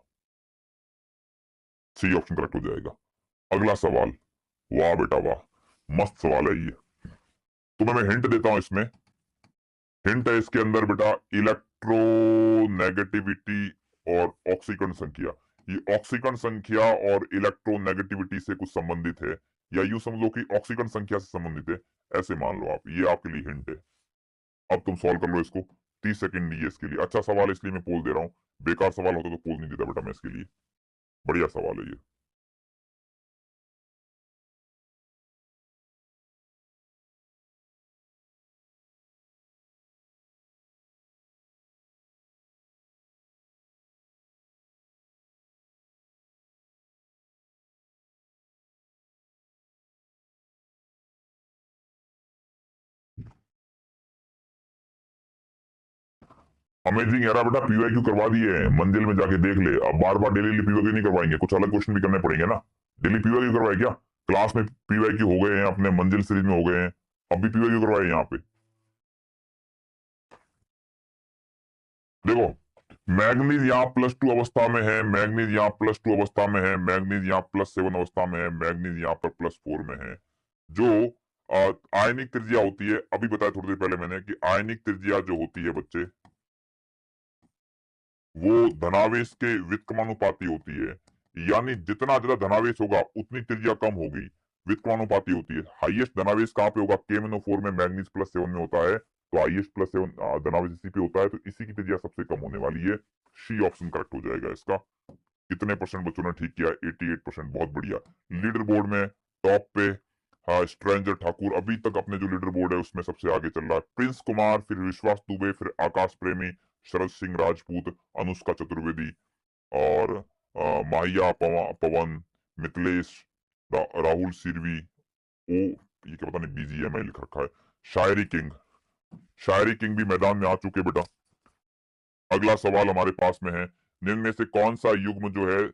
सी ऑप्शन करेक्ट हो जाएगा। अगला सवाल, वाह बेटा वाह, मस्त सवाल है ये। तुम्हें मैं हिंट देता हूं इसमें। हिंट है इसके अंदर बेटा, इलेक्ट्रोनेगेटिविटी और ऑक्सीकरण संख्या। ये ऑक्सीकरण संख्या और इलेक्ट्रोनेगेटिविटी से कुछ संबंधित है, या यूं समझ लो कि ऑक्सीकरण संख्या से संबंधित है, ऐसे मान लो आप। ये आपके लिए हिंट है। अब तुम सॉल्व कर लो इसको। 30 सेकंड दिए इसके लिए। अच्छा सवाल है इसलिए मैं पोल दे रहा हूँ, बेकार सवाल होता तो पोल नहीं देता बेटा मैं इसके लिए। बढ़िया सवाल है ये। अमेजिंग यार बेटा, पीवाईक्यू करवा दिए हैं, मंजिल में जाके देख ले। अब बार बार डेली पीवाईक्यू नहीं करवाएंगे, कुछ अलग क्वेश्चन भी करने पड़ेंगे ना। डेली पीवाईक्यू करवाए क्या? क्लास में पीवाईक्यू हो गए हैं, अपने मंजिल सीरीज में हो गए हैं, अब भी पीवाईक्यू करवाए यहाँ पे। देखो, मैग्नीज यहाँ +2 अवस्था में है, मैग्नीज यहाँ +2 अवस्था में है, मैग्नीज यहाँ +7 अवस्था में है, मैग्नीज यहाँ पर +4 में है। जो आयनिक त्रिज्या होती है, अभी बताया थोड़ी देर पहले मैंने कि आयनिक त्रिज्या जो होती है बच्चे, वो धनावेश के व्युत्क्रमानुपाती होती है। यानी जितना ज्यादा धनावेश होगा उतनी त्रिज्या कम होगी, व्युत्क्रमानुपाती होती है। हाईएस्ट धनावेश कहाँ पे होगा? KMnO4 में, मैग्नीज +7 में होता है, तो हाईएस्ट +7 धनावेश इसी पे होता है, तो इसी की त्रिज्या सबसे कम होने वाली है। सी ऑप्शन करेक्ट हो जाएगा इसका। कितने परसेंट बच्चों ने ठीक किया? 88%, बहुत बढ़िया। लीडर बोर्ड में टॉप पे स्ट्रेंजर ठाकुर अभी तक अपने जो लीडर बोर्ड है उसमें सबसे आगे चल रहा है। प्रिंस कुमार, फिर विश्वास दुबे, फिर आकाश प्रेमी, शरद सिंह राजपूत, अनुष्का चतुर्वेदी और माहिया पवन, मिथिलेश, राहुल सिरवी, ओ ये क्या पता नहीं BGMI लिख रखा है। शायरी किंग, शायरी किंग भी मैदान में आ चुके बेटा। अगला सवाल हमारे पास में है, निम्न में से कौन सा युग्म जो है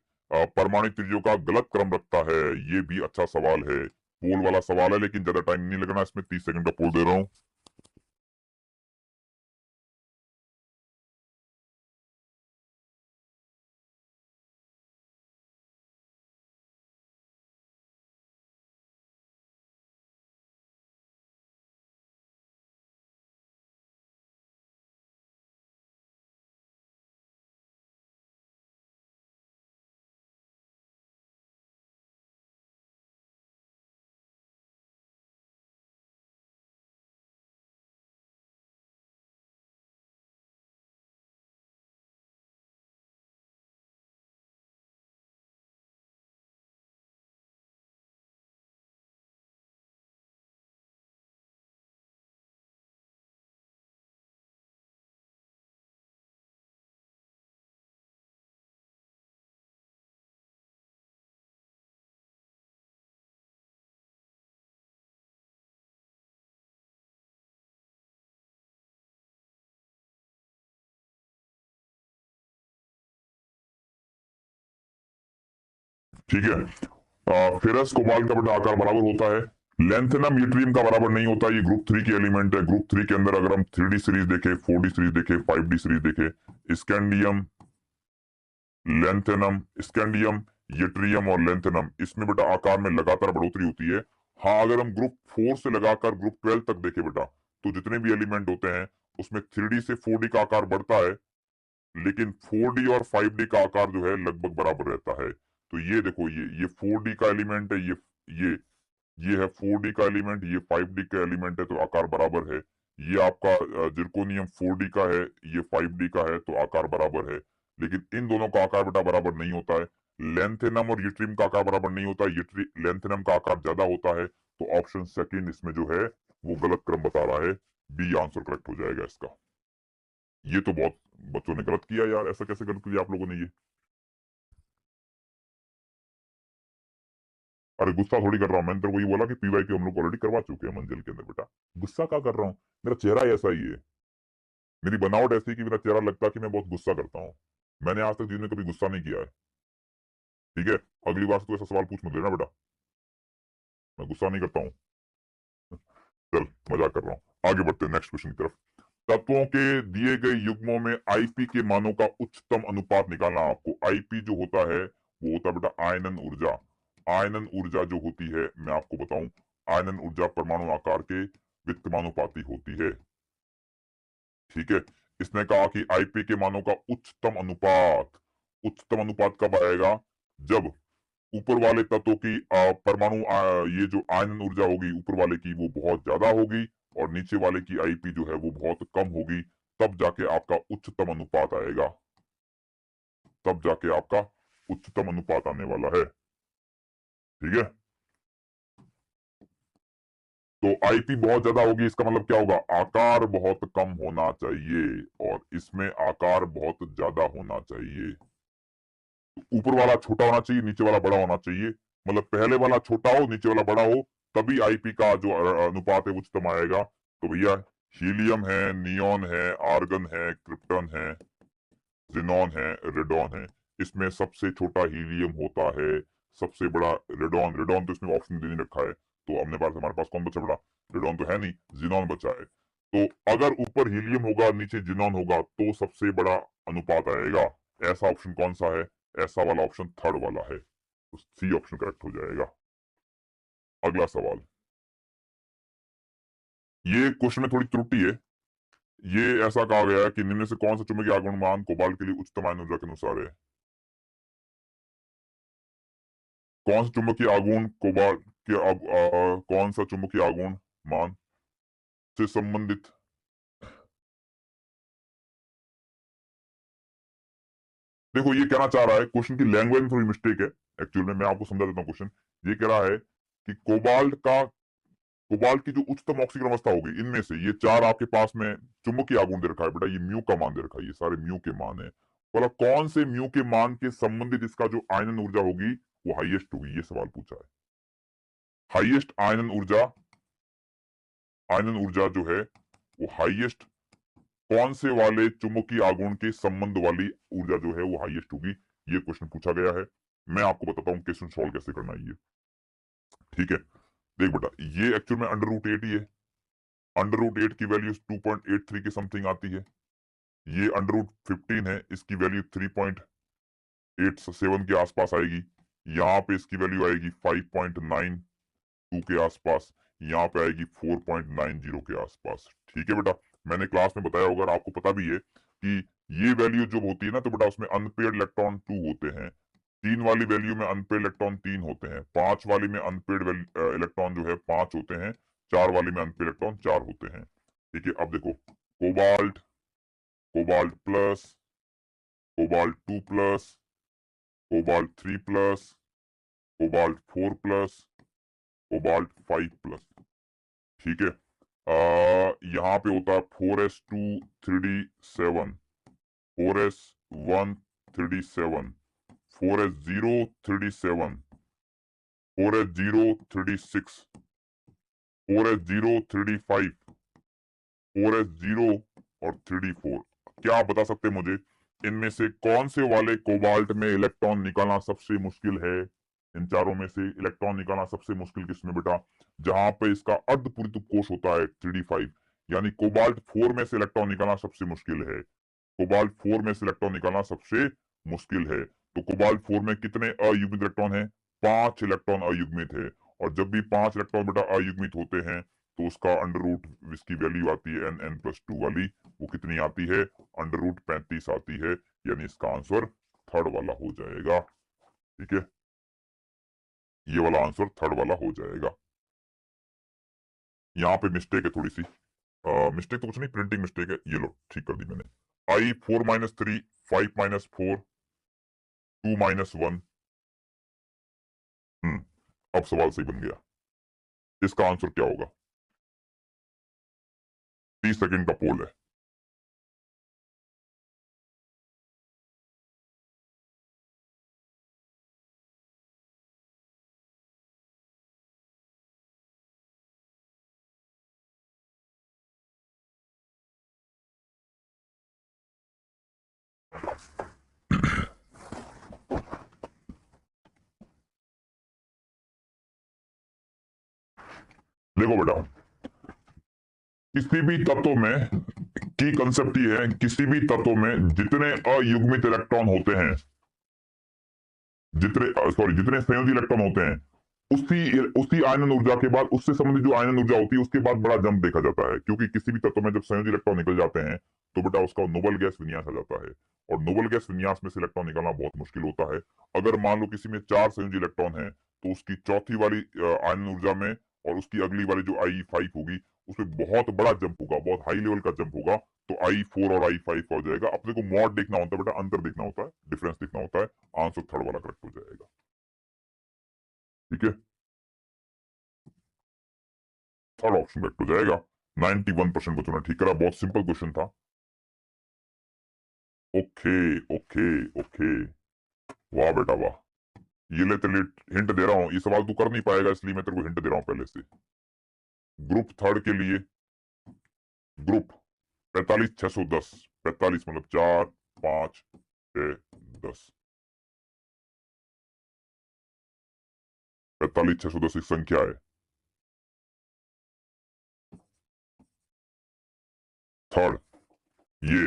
परमाणु त्रिज्यों का गलत क्रम रखता है? ये भी अच्छा सवाल है, पोल वाला सवाल है, लेकिन ज्यादा टाइम नहीं लगना इसमें, 30 सेकंड का पोल दे रहा हूं। ठीक है, फेरस कोबाल्ट का बेटा आकार बराबर होता है। लेंथेनम यूट्रियम का बराबर नहीं होता, ये ग्रुप 3 के एलिमेंट है। ग्रुप 3 के अंदर अगर हम 3D सीरीज देखें, 4D सीरीज देखें, 5D सीरीज देखें, स्कैंडियम, लेंथेनम, स्कैंडियम, यट्रियम और लेंथेनम, इसमें बेटा आकार में लगातार बढ़ोतरी होती है। हाँ, अगर हम ग्रुप 4 से लगाकर ग्रुप 12 तक देखें बेटा, तो जितने भी एलिमेंट होते हैं उसमें 3D से 4D का आकार बढ़ता है, लेकिन 4D और 5D का आकार जो है लगभग बराबर रहता है। तो ये देखो, ये 4D का एलिमेंट है, ये ये है 4D का एलिमेंट, ये 5D का एलिमेंट है, तो आकार बराबर है। ये आपका जिरकोनियम 4D का है, ये 5D का है, तो आकार बराबर है। लेकिन इन दोनों का आकार बेटा बराबर नहीं होता है। लेंथेनम और यूट्रियम का आकार बराबर नहीं होता, लेंथेनम का आकार ज्यादा होता है। तो ऑप्शन सेकंड इसमें जो है वो गलत क्रम बता रहा है, बी आंसर करेक्ट हो जाएगा इसका। ये तो बहुत बच्चों ने गलत किया यार, ऐसा कैसे गलत किया आप लोगों ने ये? अरे गुस्सा थोड़ी कर रहा हूँ, मैंने तेरे को ये बोला कि पीवाईक्यू हम लोग ऑलरेडी करवा चुके हैं मंजिल के अंदर बेटा। गुस्सा क्या कर रहा हूँ? मेरा चेहरा ऐसा ही है, मेरी बनावट ऐसी है कि मेरा चेहरा लगता है कि मैं बहुत गुस्सा करता हूँ। मैंने आज तक जीवन में कभी गुस्सा नहीं किया है। ठीक है, अगली बार से तू ऐसा सवाल पूछ मत लेना बेटा, मैं गुस्सा नहीं करता हूँ। चल, मजाक कर रहा हूँ। आगे बढ़ते हैं नेक्स्ट क्वेश्चन की तरफ। तत्वों के दिए गए युग्मों में आईपी के मानों का उच्चतम अनुपात निकालना। आपको आईपी जो होता है वो होता है बेटा आयनन ऊर्जा। आयनन ऊर्जा जो होती है, मैं आपको बताऊं, आयनन ऊर्जा परमाणु आकार के व्युत्क्रमानुपाती होती है। ठीक है, इसने कहा कि आईपी के मानों का उच्चतम अनुपात, उच्चतम अनुपात कब आएगा? जब ऊपर वाले तत्वों की परमाणु ये जो आयनन ऊर्जा होगी ऊपर वाले की वो बहुत ज्यादा होगी, और नीचे वाले की आईपी जो है वो बहुत कम होगी, तब जाके आपका उच्चतम अनुपात आएगा, तब जाके आपका उच्चतम अनुपात आने वाला है। ठीक है, तो आईपी बहुत ज्यादा होगी, इसका मतलब क्या होगा? आकार बहुत कम होना चाहिए, और इसमें आकार बहुत ज्यादा होना चाहिए। ऊपर वाला छोटा होना चाहिए, नीचे वाला बड़ा होना चाहिए। मतलब पहले वाला छोटा हो, नीचे वाला बड़ा हो, तभी आईपी का जो अनुपात है उच्चतम आएगा। तो भैया हीलियम है, नियॉन है, आर्गन है, क्रिप्टन है, जिनॉन है, रेडॉन है। इसमें सबसे छोटा हीलियम होता है, सबसे बड़ा रेडॉन। रेडॉन तो इसमें ऑप्शन दे नहीं रखा है, तो हमने बार हमारे पास कौन बचा बड़ा? रेडॉन तो है नहीं, जिनॉन बचा है। तो अगर ऊपर हीलियम होगा, नीचे जिनॉन होगा, तो सबसे बड़ा अनुपात आएगा। ऐसा ऑप्शन कौन सा है? ऐसा वाला ऑप्शन थर्ड वाला है, तो सी ऑप्शन करेक्ट हो जाएगा। अगला सवाल, ये क्वेश्चन में थोड़ी त्रुटि है। ये ऐसा कहा गया है कि निम्न से कौन सा चुंबकीय आघूर्ण मान कोबाल्ट के लिए उच्चतम आयन ऊर्जा के अनुसार है? कौन सा चुंबकीय आघूर्ण कोबाल्ट के कौन सा चुंबकीय आघूर्ण मान से संबंधित? देखो, ये कहना चाह रहा है, क्वेश्चन की लैंग्वेज में थोड़ी मिस्टेक है। एक्चुअल में मैं आपको समझा देता हूँ क्वेश्चन। ये कह रहा है कि कोबाल्ट की जो उच्चतम ऑक्सीकरण अवस्था होगी, इनमें से ये चार आपके पास में चुंबकीय आघूर्ण दे रखा है बेटा, ये म्यू का मान दे रखा है, ये सारे म्यू के मान है। बोला कौन से म्यू के मान के संबंधित इसका जो आयनन ऊर्जा होगी वो हाईएस्ट होगी, ये सवाल पूछा है। हाईएस्ट आयनन ऊर्जा जो है वो हाईएस्ट कौन से वाले चुंबकीय आघूर्ण के संबंध वाली ऊर्जा जो है वो हाईएस्ट होगी, ये क्वेश्चन पूछा गया है। मैं आपको बताता हूँ क्वेश्चन सॉल्व कैसे करना है ये। ठीक है, देख बेटा, ये एक्चुअल में अंडर रूट 8 ही है। अंडर रूट 8 की वैल्यू 2.83 के समथिंग आती है। ये अंडर रूट 15 है, इसकी वैल्यू 3.87 के आसपास आएगी। यहाँ पे इसकी वैल्यू आएगी 5.92 के आसपास। यहाँ पे आएगी 4.90 के आसपास। ठीक है बेटा, मैंने क्लास में बताया होगा, आपको पता भी है कि ये वैल्यू जो होती है ना, तो बेटा उसमें अनपेड इलेक्ट्रॉन 2 होते हैं। 3 वाली वैल्यू में अनपेड इलेक्ट्रॉन 3 होते हैं। 5 वाली में अनपेड इलेक्ट्रॉन जो है 5 होते हैं। 4 वाली में अनपेड इलेक्ट्रॉन 4 होते हैं। ठीक है, अब देखो, cobalt, cobalt plus, cobalt 2 plus, cobalt 3 plus, cobalt 4 plus, cobalt 5 plus. ठीक है, यहाँ पे होता है 4s2 3d7, 4s1 3d7, 4s0 3d7, 4s0 3d6, 4s0 3d5, 4s0 और 3d4। क्या आप बता सकते हैं मुझे इनमें से कौन से वाले कोबाल्ट में इलेक्ट्रॉन निकालना सबसे मुश्किल है? इन चारों में से इलेक्ट्रॉन निकालना सबसे मुश्किल किसमें बेटा? जहां पे इसका अर्धपूरित कोष होता है 3d5, यानी कोबाल्ट 4 में से इलेक्ट्रॉन निकालना सबसे मुश्किल है। कोबाल्ट 4 में से इलेक्ट्रॉन निकालना सबसे मुश्किल है। तो कोबाल्ट 4 में कितने अयुग्मित इलेक्ट्रॉन है? 5 इलेक्ट्रॉन अयुग्मित है। और जब भी 5 इलेक्ट्रॉन बेटा अयुग्मित होते हैं, तो उसका अंडर रूट, इसकी वैल्यू आती है n+2 वाली, वो कितनी आती है? अंडर रूट 35 आती है। यानी इसका आंसर थर्ड वाला हो जाएगा। ठीक है, ये वाला आंसर थर्ड वाला हो जाएगा। यहाँ पे मिस्टेक है थोड़ी सी। मिस्टेक तो कुछ नहीं, प्रिंटिंग मिस्टेक है, ये लो ठीक कर दी मैंने। I4 - 3, 5 - 4, 2 - 1। अब सवाल सही बन गया। इसका आंसर क्या होगा? 30 सेकंड का पोल है। देखो बेटा, किसी भी तत्व में की कंसेप्ट ये है, किसी भी तत्व में जितने अयुग्मित इलेक्ट्रॉन होते हैं, जितने संयोजी इलेक्ट्रॉन होते हैं, उसी उसी आयनन ऊर्जा के बाद, उससे संबंधित जो आयनन ऊर्जा होती है, उसके बाद बड़ा जंप देखा जाता है। क्योंकि किसी भी तत्व में जब संयोजी इलेक्ट्रॉन निकल जाते हैं, तो बेटा उसका नोबल गैस विन्यास आ जाता है। और नोबल गैस विन्यास में से इलेक्ट्रॉन निकालना बहुत मुश्किल होता है। अगर मान लो किसी में 4 संयोजी इलेक्ट्रॉन है, तो उसकी चौथी वाली आयनन ऊर्जा में और उसकी अगली वाली जो I5 होगी, उसमें बहुत बड़ा जंप होगा, बहुत हाई लेवल का जंप होगा। तो I4 और I5 का हो जाएगा। अपने को मॉड देखना होता है बेटा, अंतर देखना होता है, डिफरेंस देखना होता है। आंसर थर्ड वाला करेक्ट हो जाएगा। ठीक है, थर्ड ऑप्शन करेक्ट हो जाएगा। 91% बच्चों ने ठीक करा, बहुत सिंपल क्वेश्चन था। ओके, ओके, ओके, वाह बेटा वाह। ये ले तेरे लिए हिंट दे रहा हूं, ये सवाल तू कर नहीं पाएगा, इसलिए मैं तेरे को हिंट दे रहा हूं पहले से। ग्रुप थर्ड के लिए ग्रुप 45,610, 45 मतलब 4 5 6 10, 45,610 एक संख्या है। थर्ड ये,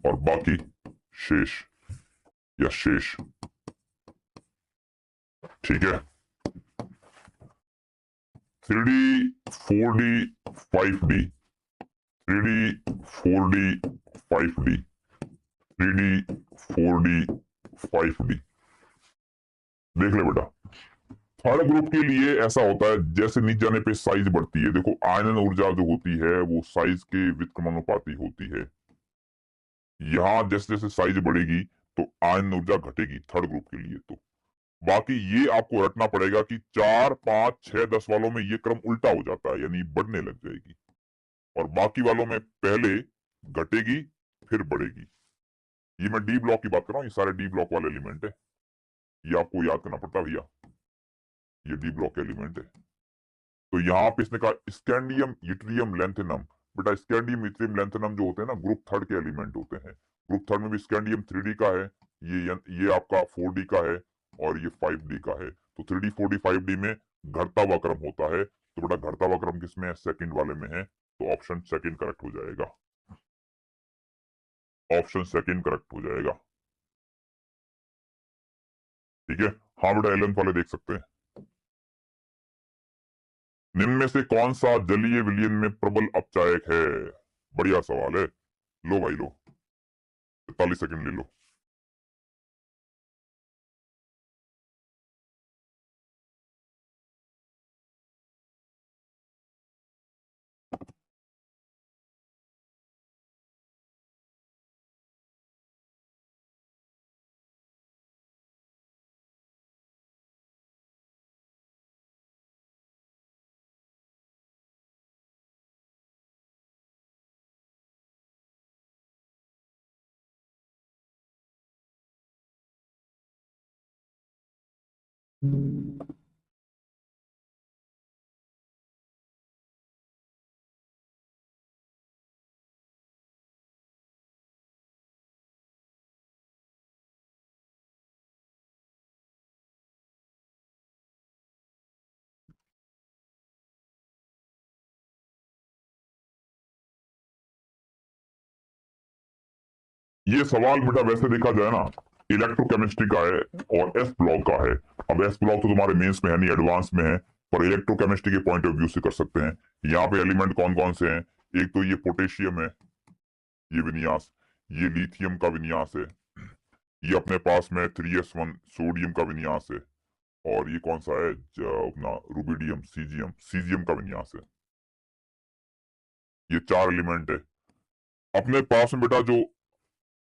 और बाकी शेष या शेष, ठीक है। 3D 4D 5D, 3D 4D 5D, 3D 4D 5D, देख ले बेटा। थर्ड ग्रुप के लिए ऐसा होता है, जैसे नीचे जाने पे साइज बढ़ती है। देखो आयनन ऊर्जा जो होती है वो साइज के व्युत्क्रमानुपाती होती है। यहां जैसे जैसे साइज बढ़ेगी तो आयनन ऊर्जा घटेगी थर्ड ग्रुप के लिए। तो बाकी ये आपको रटना पड़ेगा कि 4 5 6 10 वालों में ये क्रम उल्टा हो जाता है, यानी बढ़ने लग जाएगी, और बाकी वालों में पहले घटेगी फिर बढ़ेगी। ये मैं डी ब्लॉक की बात कर रहा हूँ, ये सारे डी ब्लॉक वाले एलिमेंट है, ये आपको याद करना पड़ता भैया, ये डी ब्लॉक एलिमेंट है। तो यहाँ पे इसने कहा स्कैंडियम यूट्रियम लैंथेनम। बेटा स्कैंडियम यूट्रियम लैंथेनम जो होते हैं ना, ग्रुप थर्ड के एलिमेंट होते हैं। ग्रुप थर्ड में भी स्कैंडियम 3D का है, ये आपका 4D का है, और ये 5D का है। तो 3D 4D 5D में घटता हुआ क्रम होता है। तो बेटा घटता हुआ क्रम किसमें है? सेकंड वाले में है। तो ऑप्शन सेकंड करेक्ट हो जाएगा, ऑप्शन सेकंड करेक्ट हो जाएगा, ठीक है। हाँ बेटा 11th वाले देख सकते हैं। निम्न में से कौन सा जलीय विलयन में प्रबल अपचायक है? बढ़िया सवाल है। लो भाई लो, 45 सेकंड ले लो। ये सवाल बेटा वैसे देखा जाए ना, इलेक्ट्रोकेमिस्ट्री का है और एस ब्लॉक का है। अब एस ब्लॉक तो तुम्हारे मेंस में है नहीं, एडवांस में है, पर इलेक्ट्रोकेमिस्ट्री के पॉइंट ऑफ व्यू से कर सकते हैं। यहाँ पे एलिमेंट कौन कौन से हैं? एक तो ये पोटेशियम है, ये विन्यास, ये लिथियम का विन्यास है, ये अपने पास में 3s1 सोडियम का विन्यास है, और ये कौन सा है अपना रुबिडियम सीजियम, सीजियम का विन्यास है। ये 4 एलिमेंट है अपने पास में बेटा। जो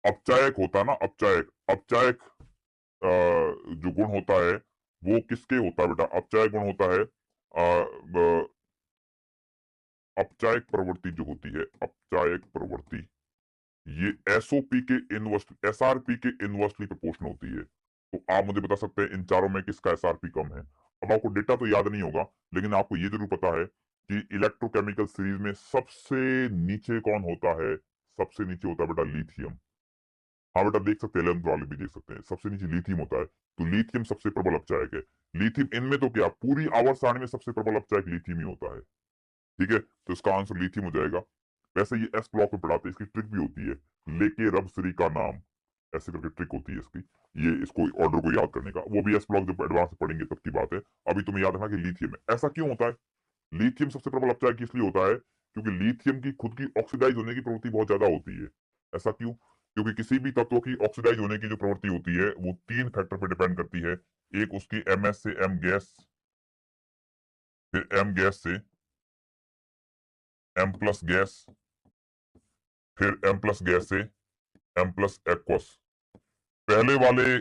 अपचायक होता है ना, अपचायक, अपचायक जो गुण होता है वो किसके होता है बेटा? अपचायक गुण होता है अपचायक प्रवृत्ति जो होती है, अपचायक प्रवृत्ति, ये एसओपी के इनवर्सली, एसआरपी के इनवर्सली प्रोपोर्शनल होती है। तो आप मुझे बता सकते हैं इन चारों में किसका एसआरपी कम है? अब आपको डेटा तो याद नहीं होगा, लेकिन आपको ये जरूर पता है कि इलेक्ट्रोकेमिकल सीरीज में सबसे नीचे कौन होता है? सबसे नीचे होता है बेटा लिथियम। हाँ बेटा देख सकते हैं, 11th वाले भी देख सकते हैं, सबसे नीचे लिथियम होता है। तो लिथियम सबसे प्रबल अपचायक है। लिथियम इनमें तो क्या, पूरी आवर्त सारणी में सबसे प्रबल अपचायक लिथियम ही होता है, ठीक है। तो इसका आंसर लिथियम हो जाएगा। वैसे ये एस ब्लॉक में पढ़ाते हैं, इसकी ट्रिक भी होती है, लेके रब श्री का नाम, ऐसे करके ट्रिक होती है इसकी, ये इसको ऑर्डर को याद करने का। वो भी एस ब्लॉक जब एडवांस में पढ़ेंगे तब की बात है। अभी तुम्हें याद रखना कि लिथियम है। ऐसा क्यों होता है? लिथियम सबसे प्रबल अपचायक इसलिए होता है क्योंकि लिथियम की खुद की ऑक्सीडाइज होने की प्रवृत्ति बहुत ज्यादा होती है। ऐसा क्यों? क्योंकि किसी भी तत्व की ऑक्सीडाइज होने की जो प्रवृत्ति होती है वो 3 फैक्टर पे डिपेंड करती है। एक उसकी एमएस से एम गैस, फिर एम गैस से एम प्लस गैस, फिर एम प्लस गैस से एम प्लस एक्वस। पहले वाले,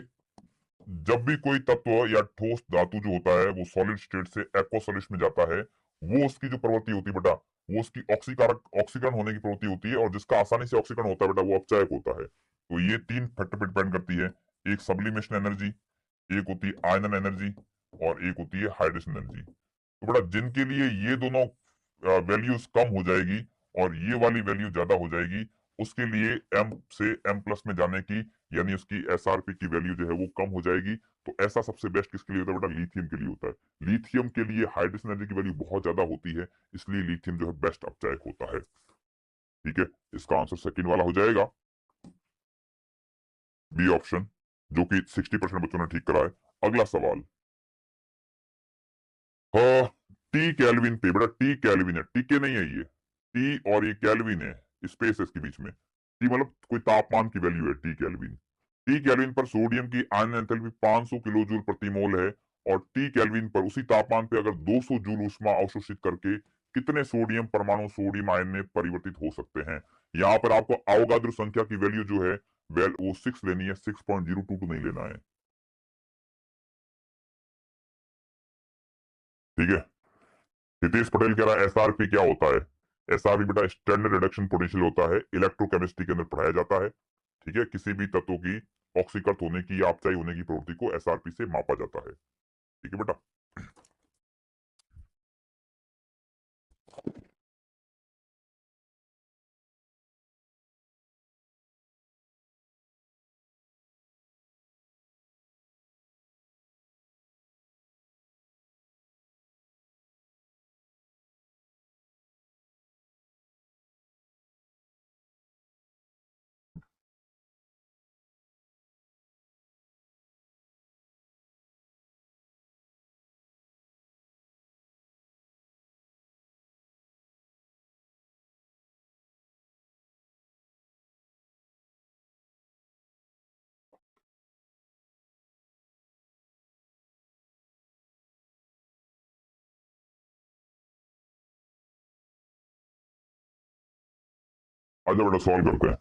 जब भी कोई तत्व या ठोस धातु जो होता है वो सॉलिड स्टेट से एक्वस सॉलिड में जाता है, वो उसकी जो प्रवृत्ति होती है बेटा, वो उसकी ऑक्सीकारक, ऑक्सीकरण होने की प्रवृत्ति होती है, और जिसका आसानी से ऑक्सीकरण होता है बेटा वो अपचायक होता है। तो ये 3 फैक्टर पे डिपेंड करती है। एक सब्लिमेशन एनर्जी, एक होती है आयनन एनर्जी, और एक होती है हाइड्रेशन एनर्जी। तो बेटा जिनके लिए ये दोनों वैल्यूज कम हो जाएगी और ये वाली वैल्यू ज्यादा हो जाएगी, उसके लिए M से M+ में जाने की यानी उसकी SRP की वैल्यू जो है वो कम हो जाएगी। तो ऐसा सबसे बेस्ट किसके लिए होता है बेटा? लिथियम के लिए होता है। लिथियम के लिए हाइड्रोजन एनर्जी की वैल्यू बहुत ज्यादा होती है, इसलिए लिथियम जो है बेस्ट अपचायक होता है। ठीक है, इसका आंसर सेकंड वाला हो जाएगा, बी ऑप्शन, जो कि 60% बच्चों ने ठीक करा है। अगला सवाल, टी कैलविन पे बेटा, टी कैलविन है, टी के नहीं है ये, टी और ये कैलविन है, स्पेस है इसके बीच में। टी मतलब कोई तापमान की वैल्यू है, टी कैलविन। टी कैलविन पर सोडियम की आयन एंथैल्पी 500 किलो जूल प्रति मोल है, और टी कैलविन पर उसी तापमान पे अगर 200 जूल ऊष्मा अवशोषित करके कितने सोडियम परमाणु सोडियम आयन में परिवर्तित हो सकते हैं। यहाँ पर आपको अवोगाद्रो संख्या की वैल्यू जो है वो 6 लेनी है, 6.022 नहीं लेना है। ठीक है, हितेश पटेल कह रहा है एसआरपी क्या होता है? एसआरपी बेटा स्टैंडर्ड रिडक्शन पोटेंशियल होता है, इलेक्ट्रोकेमिस्ट्री के अंदर पढ़ाया जाता है। ठीक है, किसी भी तत्व की ऑक्सीकृत होने की या अपचाई होने की प्रवृत्ति को एसआरपी से मापा जाता है। ठीक है बेटा। आजा बेटा सॉल्व करते हैं।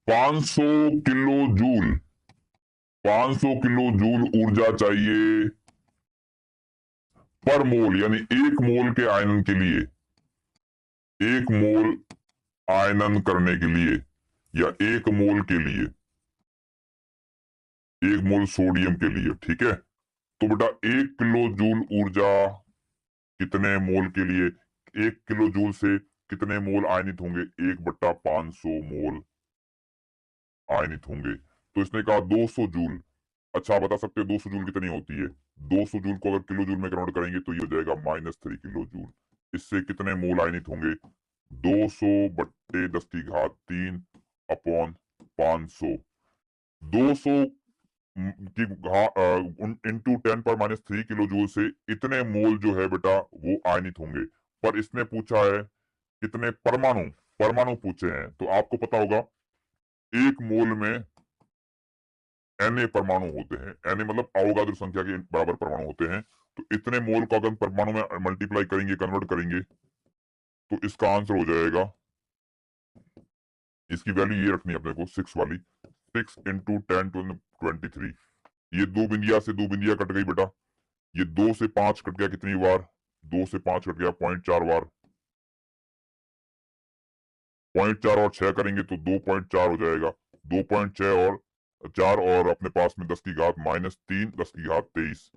500 किलो जूल, 500 किलो जूल ऊर्जा चाहिए पर मोल, यानी एक मोल के आयनन के लिए, एक मोल आयनन करने के लिए, या एक मोल के लिए, एक मोल सोडियम के लिए। ठीक है, तो बेटा 1 किलो जूल ऊर्जा कितने मोल के लिए, 1 किलो जूल से कितने मोल आयनित होंगे? 1/500 मोल आयनित होंगे। तो इसने कहा 200 जूल। अच्छा, आप बता सकते हो 200 जूल कितनी होती है? 200 जूल को अगर किलो जूल में कन्वर्ट करेंगे तो ये हो जाएगा -3 किलो जूल। इससे कितने मोल आयनित होंगे? 200/10⁻³ अपॉन 500। 200 की इंटू 10⁻³ किलो जूल से इतने मोल जो है बेटा वो आयनित होंगे। पर इसने पूछा है कितने परमाणु, परमाणु पूछे हैं। तो आपको पता होगा एक मोल में Na परमाणु होते हैं, Na मतलब अवोगाद्रो संख्या के बराबर परमाणु होते हैं। तो इतने मोल को अगर परमाणु में मल्टीप्लाई करेंगे, कन्वर्ट करेंगे, तो इसका आंसर हो जाएगा, इसकी वैल्यू ये रखनी है अपने को 6 वाली, 6 इंटू 10⁻23। ये दो बिंदिया से दो बिंदिया कट गई बेटा, ये 2 से 5 कट गया कितनी बार? 2 से 5 कट गया 0.4 बार। 0.4 और 6 करेंगे तो 2.4 हो जाएगा। 2.6 और 4 और अपने पास में 10⁻³ 10⁻23।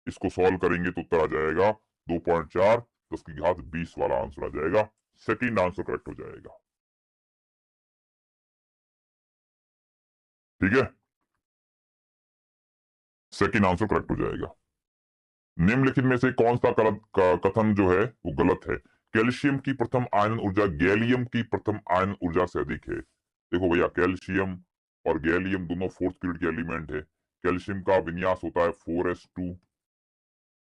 इसको सॉल्व करेंगे तो उत्तर आ जाएगा 2.4 10⁻20 वाला आंसर आ जाएगा। सेकंड आंसर करेक्ट हो जाएगा। ठीक है, सेकंड आंसर करेक्ट हो जाएगा। निम्नलिखित में से कौन सा कथन जो है वो गलत है? कैल्शियम की प्रथम आयन ऊर्जा गैलियम की प्रथम आयन ऊर्जा से अधिक है। देखो भैया, कैल्शियम और गैलियम दोनों फोर्थ पीरियड के एलिमेंट है। कैल्शियम का विन्यास होता है 4s2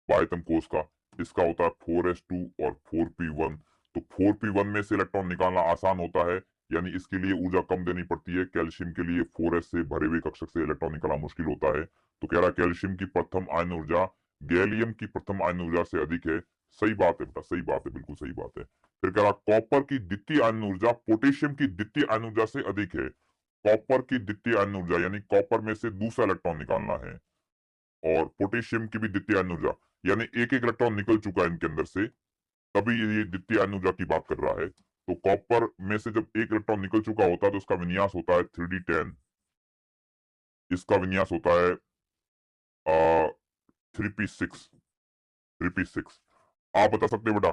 बाह्यतम कोष का, इसका होता है 4s2 और 4p1। तो 4p1 में से इलेक्ट्रॉन निकालना आसान होता है, यानी इसके लिए ऊर्जा कम देनी पड़ती है। कैल्शियम के लिए 4s से भरे हुए कक्षक से इलेक्ट्रॉन निकालना मुश्किल होता है। तो कह रहा है कैल्शियम की प्रथम आयन ऊर्जा गैलियम की प्रथम आयन ऊर्जा से अधिक है। सही बात है बेटा, सही बात है, बिल्कुल सही बात है। फिर कह रहा कॉपर की द्वितीय आयन ऊर्जा पोटेशियम की द्वितीय आयन ऊर्जा से अधिक है। कॉपर की द्वितीय आयन ऊर्जा यानी कॉपर में से दूसरा इलेक्ट्रॉन निकालना है, और पोटेशियम की भी द्वितीय आयन ऊर्जा, यानी एक एक इलेक्ट्रॉन निकल चुका है इनके अंदर से, तभी ये द्वितीय आयन ऊर्जा की बात कर रहा है। तो कॉपर में से जब एक इलेक्ट्रॉन निकल चुका होता है तो इसका विन्यास होता है 3d10, इसका विन्यास होता है 3p6। 3p6। आप बता सकते हो बेटा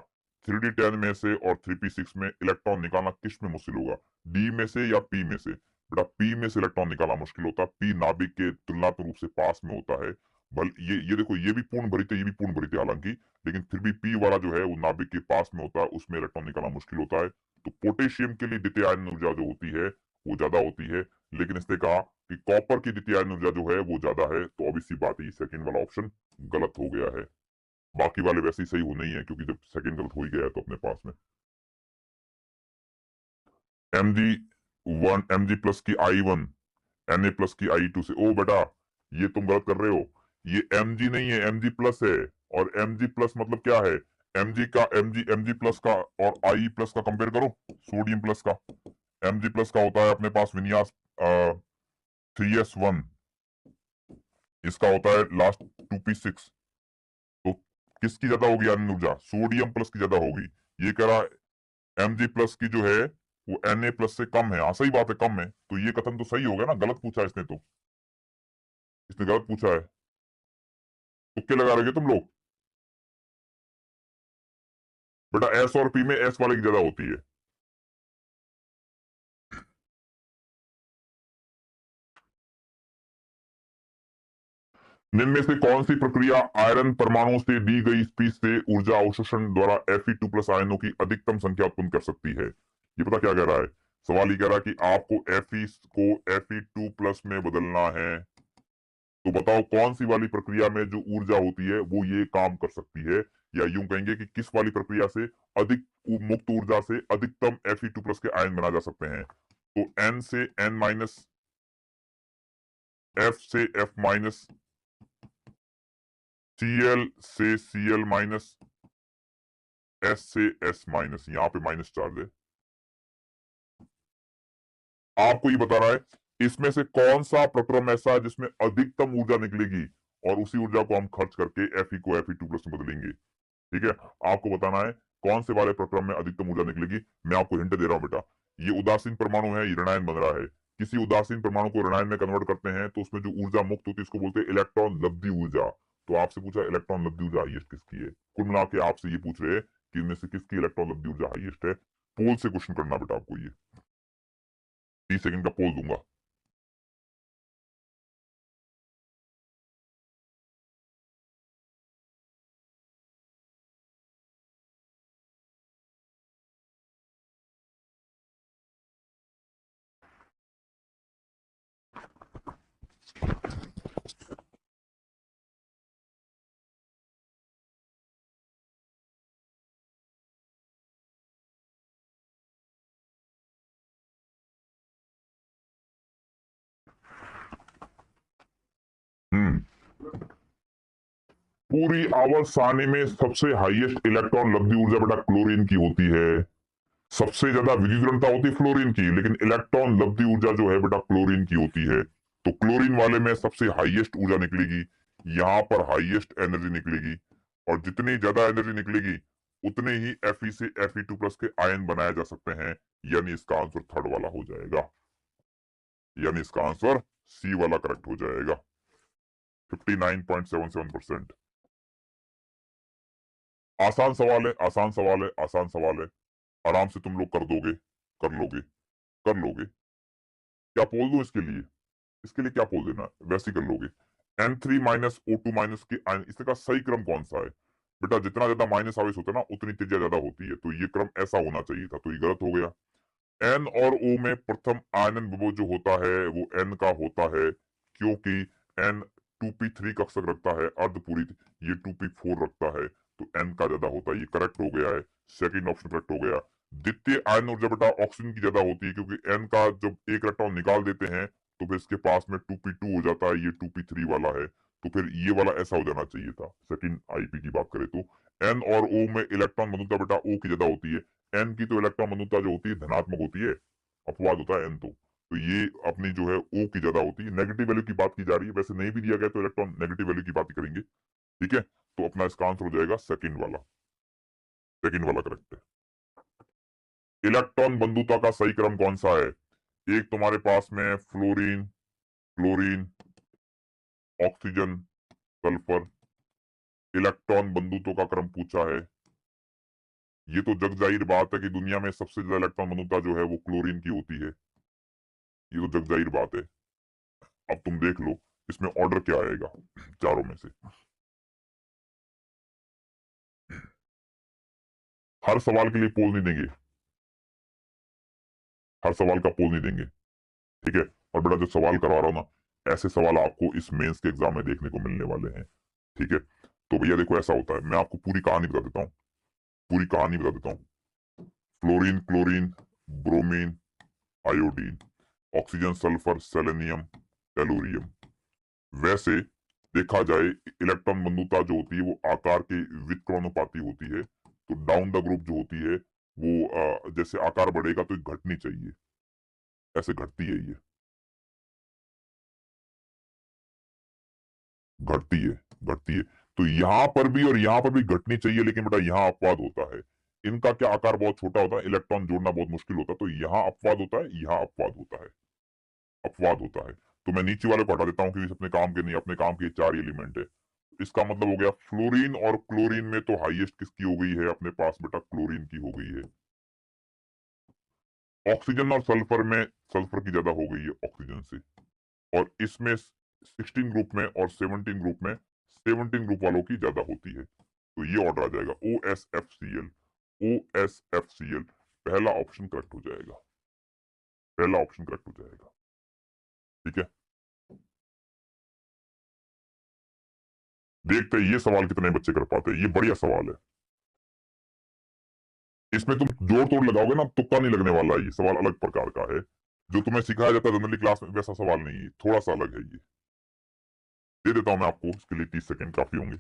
3d10 में से और 3p6 में इलेक्ट्रॉन निकालना किस में मुश्किल होगा, डी में से या पी में से? बेटा पी में से इलेक्ट्रॉन निकालना मुश्किल होता है, पी नाभिक के तुलनात्मक रूप से पास में होता है। बल ये देखो ये भी पूर्ण भरित है, ये भी पूर्ण भरित है हालांकि, लेकिन फिर भी पी वाला जो है वो नाभिक के पास में होता है, उसमें इलेक्ट्रॉन निकालना मुश्किल होता है। तो पोटेशियम के लिए द्वितीय आयन ऊर्जा जो होती है वो ज्यादा होती है, लेकिन इसने कहा कि कॉपर की द्वितीय आयन ऊर्जा जो है वो ज्यादा है, तो ऑब्वियस सी बात है सेकंड वाला ऑप्शन गलत हो गया है। बाकी वाले वैसे ही सही होने ही है, क्योंकि जब सेकंड गलत हो ही गया है तो अपने पास में Mg1 Mg प्लस की I1 Na प्लस की I2 से। ओ बेटा ये तुम गलत कर रहे हो, ये Mg नहीं है Mg प्लस है। और Mg प्लस मतलब क्या है, Mg प्लस का और I प्लस का कंपेयर करो, सोडियम प्लस का। Mg प्लस का होता है अपने पास विन्यास 3s1, इसका होता है लास्ट 2p6। तो किसकी ज्यादा होगी आयन ऊर्जा, सोडियम प्लस की ज्यादा होगी। ये कह रहा Mg प्लस की जो है वो Na प्लस से कम है। हाँ सही बात है, कम है, तो ये कथन तो सही हो गया ना, गलत पूछा इसने तो, इसने गलत पूछा है। तुक्के लगा रहे तुम लोग। बेटा एस और पी में एस वाले की ज्यादा होती है। निम्न में से कौन सी प्रक्रिया आयरन परमाणु से दी गई स्पीड से ऊर्जा अवशोषण द्वारा Fe2 प्लस आयनों की अधिकतम संख्या उत्पन्न कर सकती है? ये पता क्या कह रहा है, सवाल ये कह रहा है कि आपको Fe को Fe2 प्लस में बदलना है, तो बताओ कौन सी वाली प्रक्रिया में जो ऊर्जा होती है वो ये काम कर सकती है, या यूं कहेंगे कि किस वाली प्रक्रिया से अधिक मुक्त ऊर्जा से अधिकतम Fe2 प्लस के आयन बना जा सकते हैं? तो N से N माइनस, F से F माइनस, Cl से Cl माइनस, S से S माइनस। यहाँ पे माइनस चार्ज है। आपको ये बता रहा है इसमें से कौन सा प्रक्रम ऐसा है जिसमें अधिकतम ऊर्जा निकलेगी और उसी ऊर्जा को हम खर्च करके Fe को Fe2 प्लस में बदलेंगे। ठीक है, आपको बताना है कौन से वाले प्रक्रम में अधिकतम ऊर्जा निकलेगी। मैं आपको हिंट दे रहा हूं बेटा, ये उदासीन परमाणु है, ये ऋणायन बन रहा है। किसी उदासीन परमाणु को ऋणायन में कन्वर्ट करते हैं तो उसमें जो ऊर्जा मुक्त होती है इसको बोलते हैं इलेक्ट्रॉन लब्धि ऊर्जा। तो आपसे पूछा इलेक्ट्रॉन लब्धि ऊर्जा हाईएस्ट किसकी है, कुल मिला के आपसे ये पूछ रहे हैं कि इनमें से किसकी इलेक्ट्रॉन लब्धि ऊर्जा हाईएस्ट है। पोल से क्वेश्चन करना बेटा आपको, ये 30 सेकंड का पोल दूंगा। हम्म पूरी आवर्त सारणी में सबसे हाईएस्ट इलेक्ट्रॉन लब्धि ऊर्जा बेटा क्लोरीन की होती है। सबसे ज्यादा विकिरणता होती है फ्लोरीन की, लेकिन इलेक्ट्रॉन लब्धि ऊर्जा जो है बेटा क्लोरीन की होती है। तो क्लोरीन वाले में सबसे हाईएस्ट ऊर्जा निकलेगी, यहाँ पर हाईएस्ट एनर्जी निकलेगी। और जितनी ज्यादा एनर्जी निकलेगी उतने ही Fe से Fe2 प्लस के आयन बनाए जा सकते हैं। यानी इसका आंसर थर्ड वाला हो जाएगा, यानी इसका आंसर सी वाला करेक्ट हो जाएगा। 59.77%। आसान सवाल है, आसान सवाल है, आसान सवाल है, आराम से तुम लोग कर दोगे, कर लोगे, कर लोगे। क्या पोल दूं इसके लिए, इसके लिए क्या पोल देना है, वैसे ही कर लोगे। N3 माइनस O2 माइनस के आयन, इसका सही क्रम कौन सा है? बेटा जितना ज्यादा माइनस आवेश होता है ना उतनी त्रिज्या ज्यादा होती है, तो ये क्रम ऐसा होना चाहिए था, तो ये गलत हो गया। N और O में प्रथम आयनन विभव जो होता है वो N का होता है, क्योंकि N 2p3 कक्षक रखता है अर्धपूरित, ये 2p4 रखता है, तो N का ज्यादा होता है। ये करेक्ट हो गया है, सेकंड ऑप्शन करेक्ट हो गया। द्वितीय आयन ऊर्जा बेटा ऑक्सीजन की ज्यादा होती है, क्योंकि N का जब एक इलेक्ट्रॉन निकाल देते हैं तो फिर इसके पास में 2p2 हो जाता है, ये 2p3 वाला है, तो फिर ये वाला ऐसा हो जाना चाहिए था। सेकंड आईपी की बात करें तो N और O में इलेक्ट्रॉन बंधुता बेटा O की ज्यादा होती है। N की तो इलेक्ट्रॉन बंधुता जो होती है धनात्मक होती है, अपवाद होता है N तो ये अपनी जो है O की ज्यादा होती है। नेगेटिव वैल्यू की बात की जा रही है, वैसे नहीं भी दिया गया तो इलेक्ट्रॉन नेगेटिव वैल्यू की बात ही करेंगे। ठीक है, तो अपना इसका आंसर हो जाएगा सेकंड वाला, सेकंड वाला करेक्ट है। इलेक्ट्रॉन बंधुता का सही क्रम कौन सा है? एक तुम्हारे पास में fluorine, chlorine, oxygen, sulphur, electron बंधुत्व का क्रम पूछा है। ये तो जग जाहिर बात है कि दुनिया में सबसे ज्यादा इलेक्ट्रॉन बंधुता जो है वो क्लोरीन की होती है। ये तो जग जाहिर बात है। अब तुम देख लो इसमें ऑर्डर क्या आएगा चारों में से। हर सवाल के लिए पोल नहीं देंगे, हर सवाल का पोल नहीं देंगे, ठीक है। और बेटा जो सवाल करवा रहा हूं ना, ऐसे सवाल आपको इस मेंस के एग्जाम में देखने को मिलने वाले हैं, ठीक है। तो भैया देखो ऐसा होता है, मैं आपको पूरी कहानी बता देता हूँ, पूरी कहानी बता देता हूँ। Fluorine, chlorine, bromine, iodine, oxygen, sulphur, selenium, tellurium. वैसे देखा जाए इलेक्ट्रॉन बंधुता जो होती है वो आकार के व्युत्क्रमानुपाती होती है। तो डाउन द ग्रुप जो होती है वो जैसे आकार बढ़ेगा तो ये घटनी चाहिए, ऐसे घटती है ये, घटती है, घटती है। तो यहां पर भी और यहां पर भी घटनी चाहिए, लेकिन बेटा यहां अपवाद होता है। इनका क्या आकार बहुत छोटा होता है, इलेक्ट्रॉन जोड़ना बहुत मुश्किल होता है, तो यहां अपवाद होता है, यहां अपवाद होता है, अपवाद होता है। तो मैं नीचे वाले को हटा देता हूँ क्योंकि अपने काम के नहीं, अपने काम के चार एलिमेंट है। इसका मतलब हो गया फ्लोरीन और क्लोरीन में तो हाईएस्ट किसकी हो गई है अपने पास बेटा, क्लोरीन की हो गई है। ऑक्सीजन और सल्फर में सल्फर की ज्यादा हो गई है ऑक्सीजन से। और इसमें 16 ग्रुप में और 17 ग्रुप में 17 ग्रुप वालों की ज्यादा होती है। तो ये ऑर्डर आ जाएगा OSFCl, OSFCl। पहला ऑप्शन करेक्ट हो जाएगा, पहला ऑप्शन करेक्ट हो जाएगा, ठीक है। देखते हैं ये सवाल कितने बच्चे कर पाते हैं, ये बढ़िया सवाल है। इसमें तुम जोड़ तोड़ लगाओगे ना, तुक्का नहीं लगने वाला, ये सवाल अलग प्रकार का है। जो तुम्हें सिखाया जाता है जनरली क्लास में वैसा सवाल नहीं है, थोड़ा सा अलग है ये। दे देता हूं मैं आपको, इसके लिए 30 सेकंड काफी होंगे।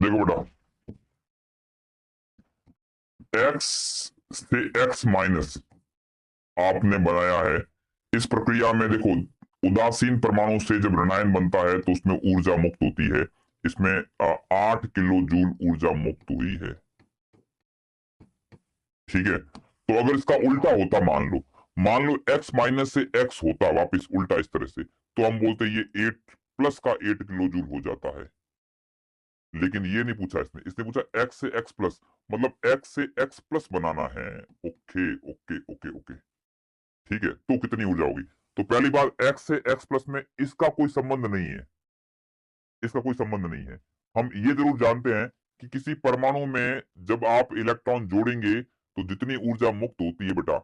देखो बेटा, एक्स से एक्स माइनस आपने बनाया है। इस प्रक्रिया में देखो, उदासीन परमाणु से जब ऋणायन बनता है तो उसमें ऊर्जा मुक्त होती है। इसमें 8 किलो जूल ऊर्जा मुक्त हुई है, ठीक है। तो अगर इसका उल्टा होता, मान लो एक्स माइनस से एक्स होता वापिस उल्टा इस तरह से, तो हम बोलते ये 8 प्लस का 8 किलो जूल हो जाता है। लेकिन ये नहीं पूछा इसने, इसने पूछा एक्स से एक्स प्लस, मतलब एक्स से एक्स प्लस बनाना है। ओके ओके ओके ओके, ठीक है। तो कितनी ऊर्जा होगी? तो पहली बात, एक्स से एक्स प्लस में इसका कोई संबंध नहीं है, इसका कोई संबंध नहीं है। हम ये जरूर जानते हैं कि किसी परमाणु में जब आप इलेक्ट्रॉन जोड़ेंगे तो जितनी ऊर्जा मुक्त होती है बेटा,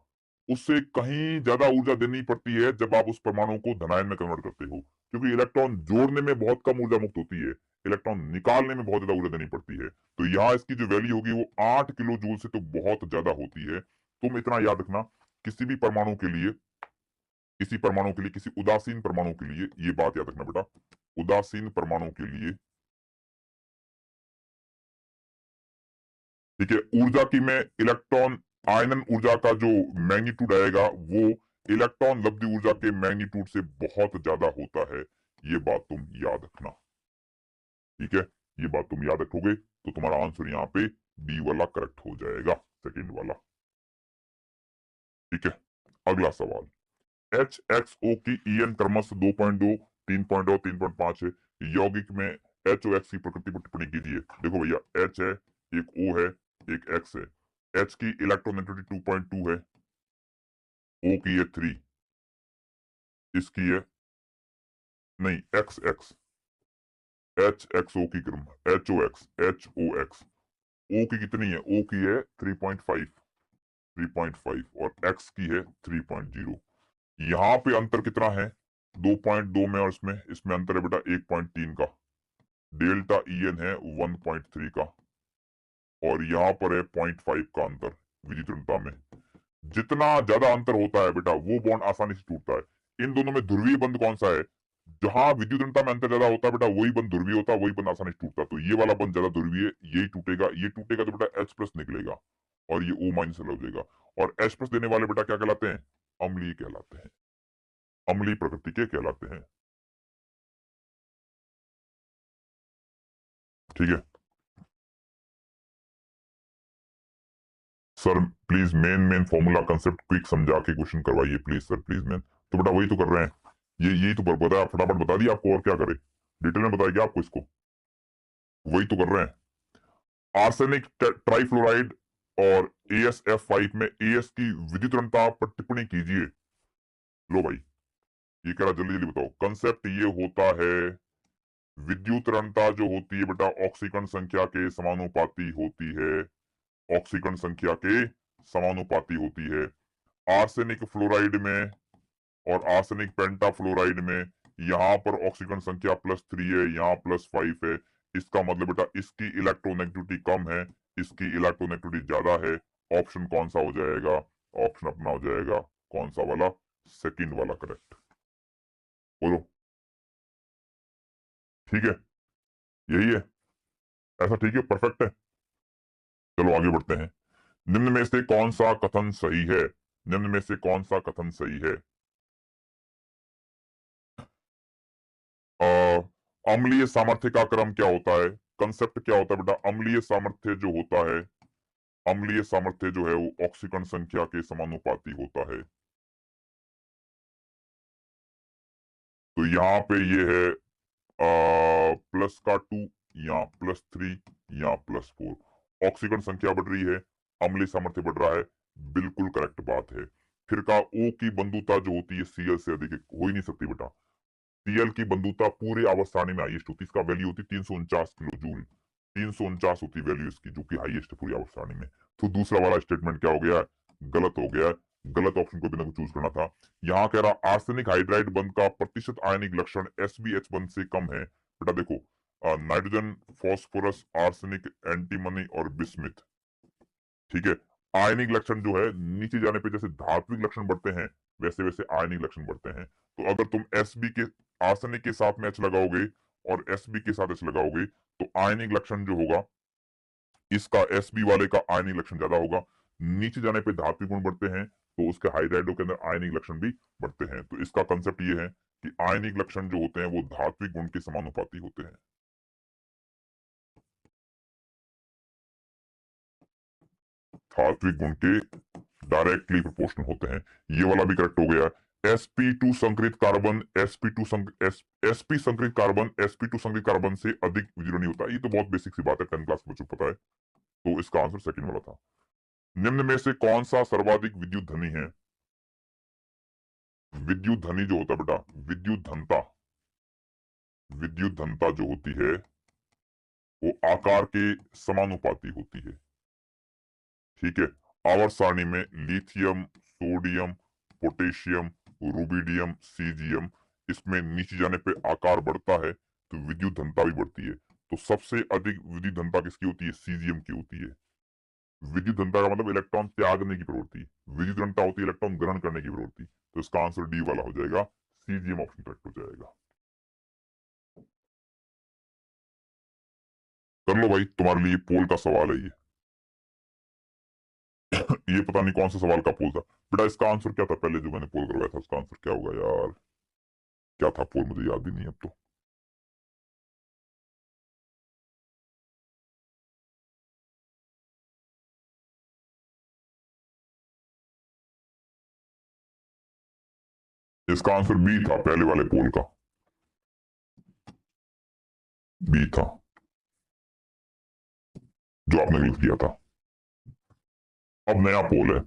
उससे कहीं ज्यादा ऊर्जा देनी पड़ती है जब आप उस परमाणु को धनायन में कन्वर्ट करते हो, क्योंकि इलेक्ट्रॉन जोड़ने में बहुत कम ऊर्जा मुक्त होती है, इलेक्ट्रॉन निकालने में बहुत ज्यादा ऊर्जा देनी पड़ती है। तो यहाँ इसकी जो वैल्यू होगी वो 8 किलो जूल से तो बहुत ज्यादा होती है। तुम इतना याद रखना, किसी भी परमाणु के लिए, किसी परमाणु के लिए, किसी उदासीन परमाणु के लिए ये बात याद रखना बेटा, उदासीन परमाणु के लिए, ठीक है, ऊर्जा की में इलेक्ट्रॉन आयनन ऊर्जा का जो मैग्नीट्यूड आएगा वो इलेक्ट्रॉन लब्धि ऊर्जा के मैग्नीट्यूड से बहुत ज्यादा होता है। ये बात तुम याद रखना, ठीक है। ये बात तुम याद रखोगे तो तुम्हारा आंसर यहाँ पे डी वाला करेक्ट हो जाएगा, सेकंड वाला, ठीक है। अगला सवाल, एच एक्स ओ की EN क्रमश 2.2, 3.2, 3.5 है। यौगिक में एच ओ एक्स की प्रकृति पर टिप्पणी कीजिए। देखो भैया, एच है, एक ओ है, एक एक्स है। एच की इलेक्ट्रोनेगेटिविटी 2.2 है, ओ की है 3, इसकी है, नहीं, X X, H X O की क्रम, H O X, H O X, O की कितनी है, ओ की है 3.5 और एक्स की है 3.0। यहां पे अंतर कितना है, 2.2 में, और इसमें अंतर है बेटा 1.3 का। डेल्टा ई एन है 1.3 का, और यहां पर है 0.5 का अंतर विद्युत ऋणता में। जितना ज्यादा अंतर होता है बेटा वो बॉन्ड आसानी से टूटता है। इन दोनों में ध्रुवीय बंध कौन सा है, जहां विद्युत ऋणता में अंतर ज्यादा होता है बेटा वही बंध ध्रुवीय होता है, वही बंध आसानी से टूटता है। तो ये वाला बंध ज्यादा ध्रुवीय, यही टूटेगा, ये टूटेगा तो बेटा H प्लस निकलेगा और ये O माइनस हो जाएगा। और H प्लस देने वाले बेटा क्या कहलाते हैं, अम्लीय कहलाते हैं, अम्लीय प्रकृति के कहलाते हैं। ठीक है sir, please main formula concept quick समझा के क्वेश्चन करवाइए प्लीज सर, प्लीज मैन। तो बेटा वही तो कर रहे हैं, ये यही तो बताया, फटाफट बता दिया आपको, और क्या करे, डिटेल में बताएगा आपको इसको, वही तो कर रहे हैं। आर्सेनिक ट्राइफ्लोराइड और AsF5 में AS की विद्युत ऋणता पर टिप्पणी कीजिए। लो भाई, ये कह रहा, जल्दी जल्दी बताओ। कंसेप्ट ये होता है, विद्युत ऋणता जो होती है बेटा ऑक्सीकरण संख्या के समानुपाती होती है, ऑक्सीकरण संख्या के समानुपाती होती है। आर्सेनिक फ्लोराइड में और आर्सेनिक पेंटाफ्लोराइड में यहां पर ऑक्सीकरण संख्या +3 है, यहाँ +5 है। इसका मतलब बेटा इसकी इलेक्ट्रोनेगेटिविटी कम है, इसकी इलेक्ट्रोनेगेटिविटी ज्यादा है। ऑप्शन कौन सा हो जाएगा, ऑप्शन अपना हो जाएगा कौन सा वाला, सेकंड वाला करेक्ट। बोलो ठीक है, यही है, ऐसा ठीक है, परफेक्ट है। चलो आगे बढ़ते हैं। निम्न में से कौन सा कथन सही है, निम्न में से कौन सा कथन सही है। अम्लीय सामर्थ्य का क्रम क्या होता है, कंसेप्ट क्या होता है बेटा, अम्लीय सामर्थ्य जो होता है, अम्लीय सामर्थ्य जो है वो ऑक्सीकरण संख्या के समानुपाती होता है। तो यहाँ पे ये है +2, यहाँ +3, यहाँ +4। ऑक्सीकरण संख्या बढ़ रही है, अम्लीय सामर्थ्य बढ़ रहा है, बिल्कुल करेक्ट बात है। फिर का ओ की बंधुता जो होती है Cl से अधिक हो ही नहीं सकती बेटा। Cl की बंधुता पूरे आवर्त सारणी में हाईएस्ट होती है, इसका वैल्यू होती है 349 किलो जूल, 349 होती वैल्यू इसकी, जो कि हाईएस्ट है पूरी आवर्त सारणी में। तो दूसरा वाला स्टेटमेंट क्या हो गया, गलत हो गया, गलत ऑप्शन को बिना को चूज करना था। यहाँ कह रहा आर्सेनिक हाइड्राइड बंध का प्रतिशत आयनिक लक्षण SbH बंध से कम है। बेटा देखो, नाइट्रोजन, फास्फोरस, आर्सेनिक, एंटीमनी और बिस्मिथ, ठीक है, आयनिक लक्षण जो है नीचे जाने पे जैसे धात्विक लक्षण बढ़ते हैं वैसे वैसे आयनिक लक्षण बढ़ते हैं। तो अगर तुम Sb के, आर्सेनिक के साथ में H लगाओगे और Sb के साथ H लगाओगे तो आयनिक लक्षण जो होगा इसका Sb वाले का आयनिक लक्षण ज्यादा होगा। नीचे जाने पे धात्विक गुण बढ़ते हैं तो उसके हाइड्राइडो के अंदर आयनिक लक्षण भी बढ़ते हैं। तो इसका कंसेप्ट ये है कि आयनिक लक्षण जो होते हैं वो धात्विक गुण के समानुपाती होते हैं। धात्विक गुण के डायरेक्टली प्रोपोर्शनल होते हैं। ये वाला भी करेक्ट हो गया। sp2 संकरित कार्बन, sp संकरित कार्बन sp2 संकरित कार्बन से अधिक विजीर्ण होता है। ये तो बहुत बेसिक सी बात है, 10 क्लास बच्चों को पता है। तो इसका आंसर सेकंड वाला था। निम्न में से कौन सा सर्वाधिक विद्युत धनी है। विद्युत धनी जो होता है बेटा, विद्युत धनता जो होती है वो आकार के समानुपाती होती है। ठीक है, आवर्त सारणी में lithium, sodium, potassium, rubidium, caesium, इसमें नीचे जाने पे आकार बढ़ता है तो विद्युत धनता भी बढ़ती है। तो सबसे अधिक विद्युत धनता किसकी होती है, सीजियम की होती है। विद्युत धनता का मतलब इलेक्ट्रॉन त्यागने की प्रवृत्ति, विद्युत धनता होती है इलेक्ट्रॉन ग्रहण करने की प्रवृत्ति। तो इसका आंसर डी वाला हो जाएगा, सीजियम ऑप्शन करेक्ट हो जाएगा। कर लो भाई, तुम्हारे लिए पोल का सवाल है ये। ये पता नहीं कौन सा सवाल का पोल था बेटा, इसका आंसर क्या था पहले जो मैंने पोल करवाया था, उसका आंसर क्या होगा यार, क्या था पोल, मुझे याद ही नहीं अब तो। इसका आंसर बी था, पहले वाले पोल का बी था, जो आपने गलत किया था। अब नया पोल है,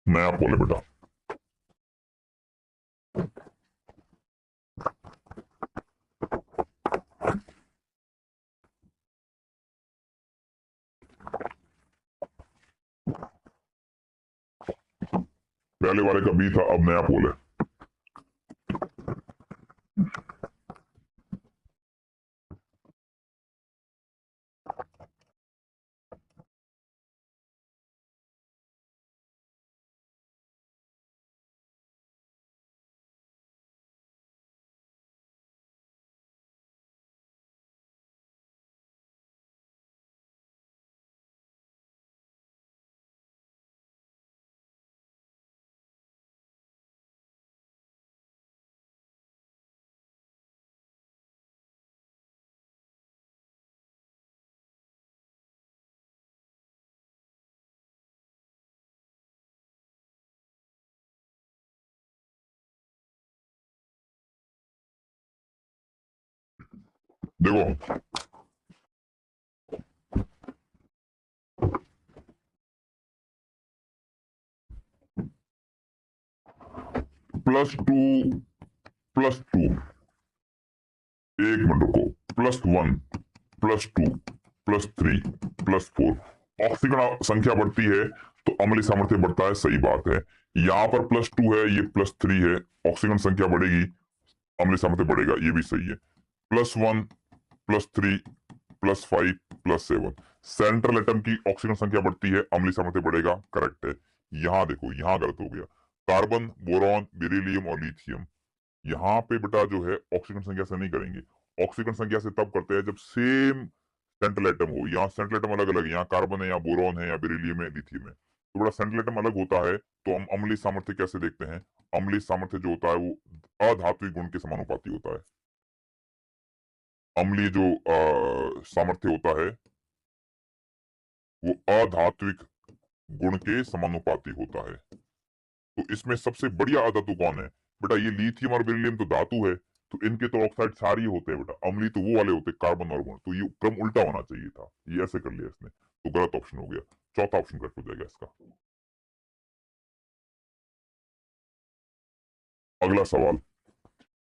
नया पोल है बेटा। पहले वाले का बी था, अब नया पोल है। देखो +2 +2, एक मिनट रुको, +1 +2 +3 +4, ऑक्सीजन संख्या बढ़ती है तो अम्लीय सामर्थ्य बढ़ता है, सही बात है। यहाँ पर +2 है, ये +3 है, ऑक्सीजन संख्या बढ़ेगी, अम्लीय सामर्थ्य बढ़ेगा, ये भी सही है। +1 +3 +5 +7, सेंट्रल एटम की ऑक्सीजन संख्या बढ़ती है, अम्लीय सामर्थ्य बढ़ेगा, करेक्ट है। यहाँ देखो, यहाँ गलत हो गया। कार्बन, बोरॉन, बेरिलियम और लिथियम, यहाँ पे बेटा जो है ऑक्सीजन संख्या से नहीं करेंगे। ऑक्सीजन संख्या से तब करते हैं जब सेम सेंट्रल एटम हो। यहाँ सेंट्रल एटम अलग अलग है, यहाँ कार्बन है, यहाँ बोरॉन है, यहाँ बेरिलियम है, लिथियम है, तो बड़ा सेंट्रल एटम अलग होता है। तो हम अम्लीय सामर्थ्य कैसे देखते हैं? अम्लीय सामर्थ्य जो होता है वो अधात्विक गुण के समानुपाती होता है। अम्लीय जो सामर्थ्य होता है वो अधात्विक गुण के समानुपाती होता है। तो इसमें सबसे बढ़िया अधातु कौन है बेटा? ये लिथियम और बेरिलियम तो धातु है, तो इनके तो ऑक्साइड सारे होते हैं बेटा, अम्लीय तो वो वाले होते हैं कार्बन और बोन। तो ये क्रम उल्टा होना चाहिए था, ये ऐसे कर लिया इसने, तो गलत ऑप्शन हो गया। चौथा ऑप्शन करेक्ट हो जाएगा इसका। अगला सवाल,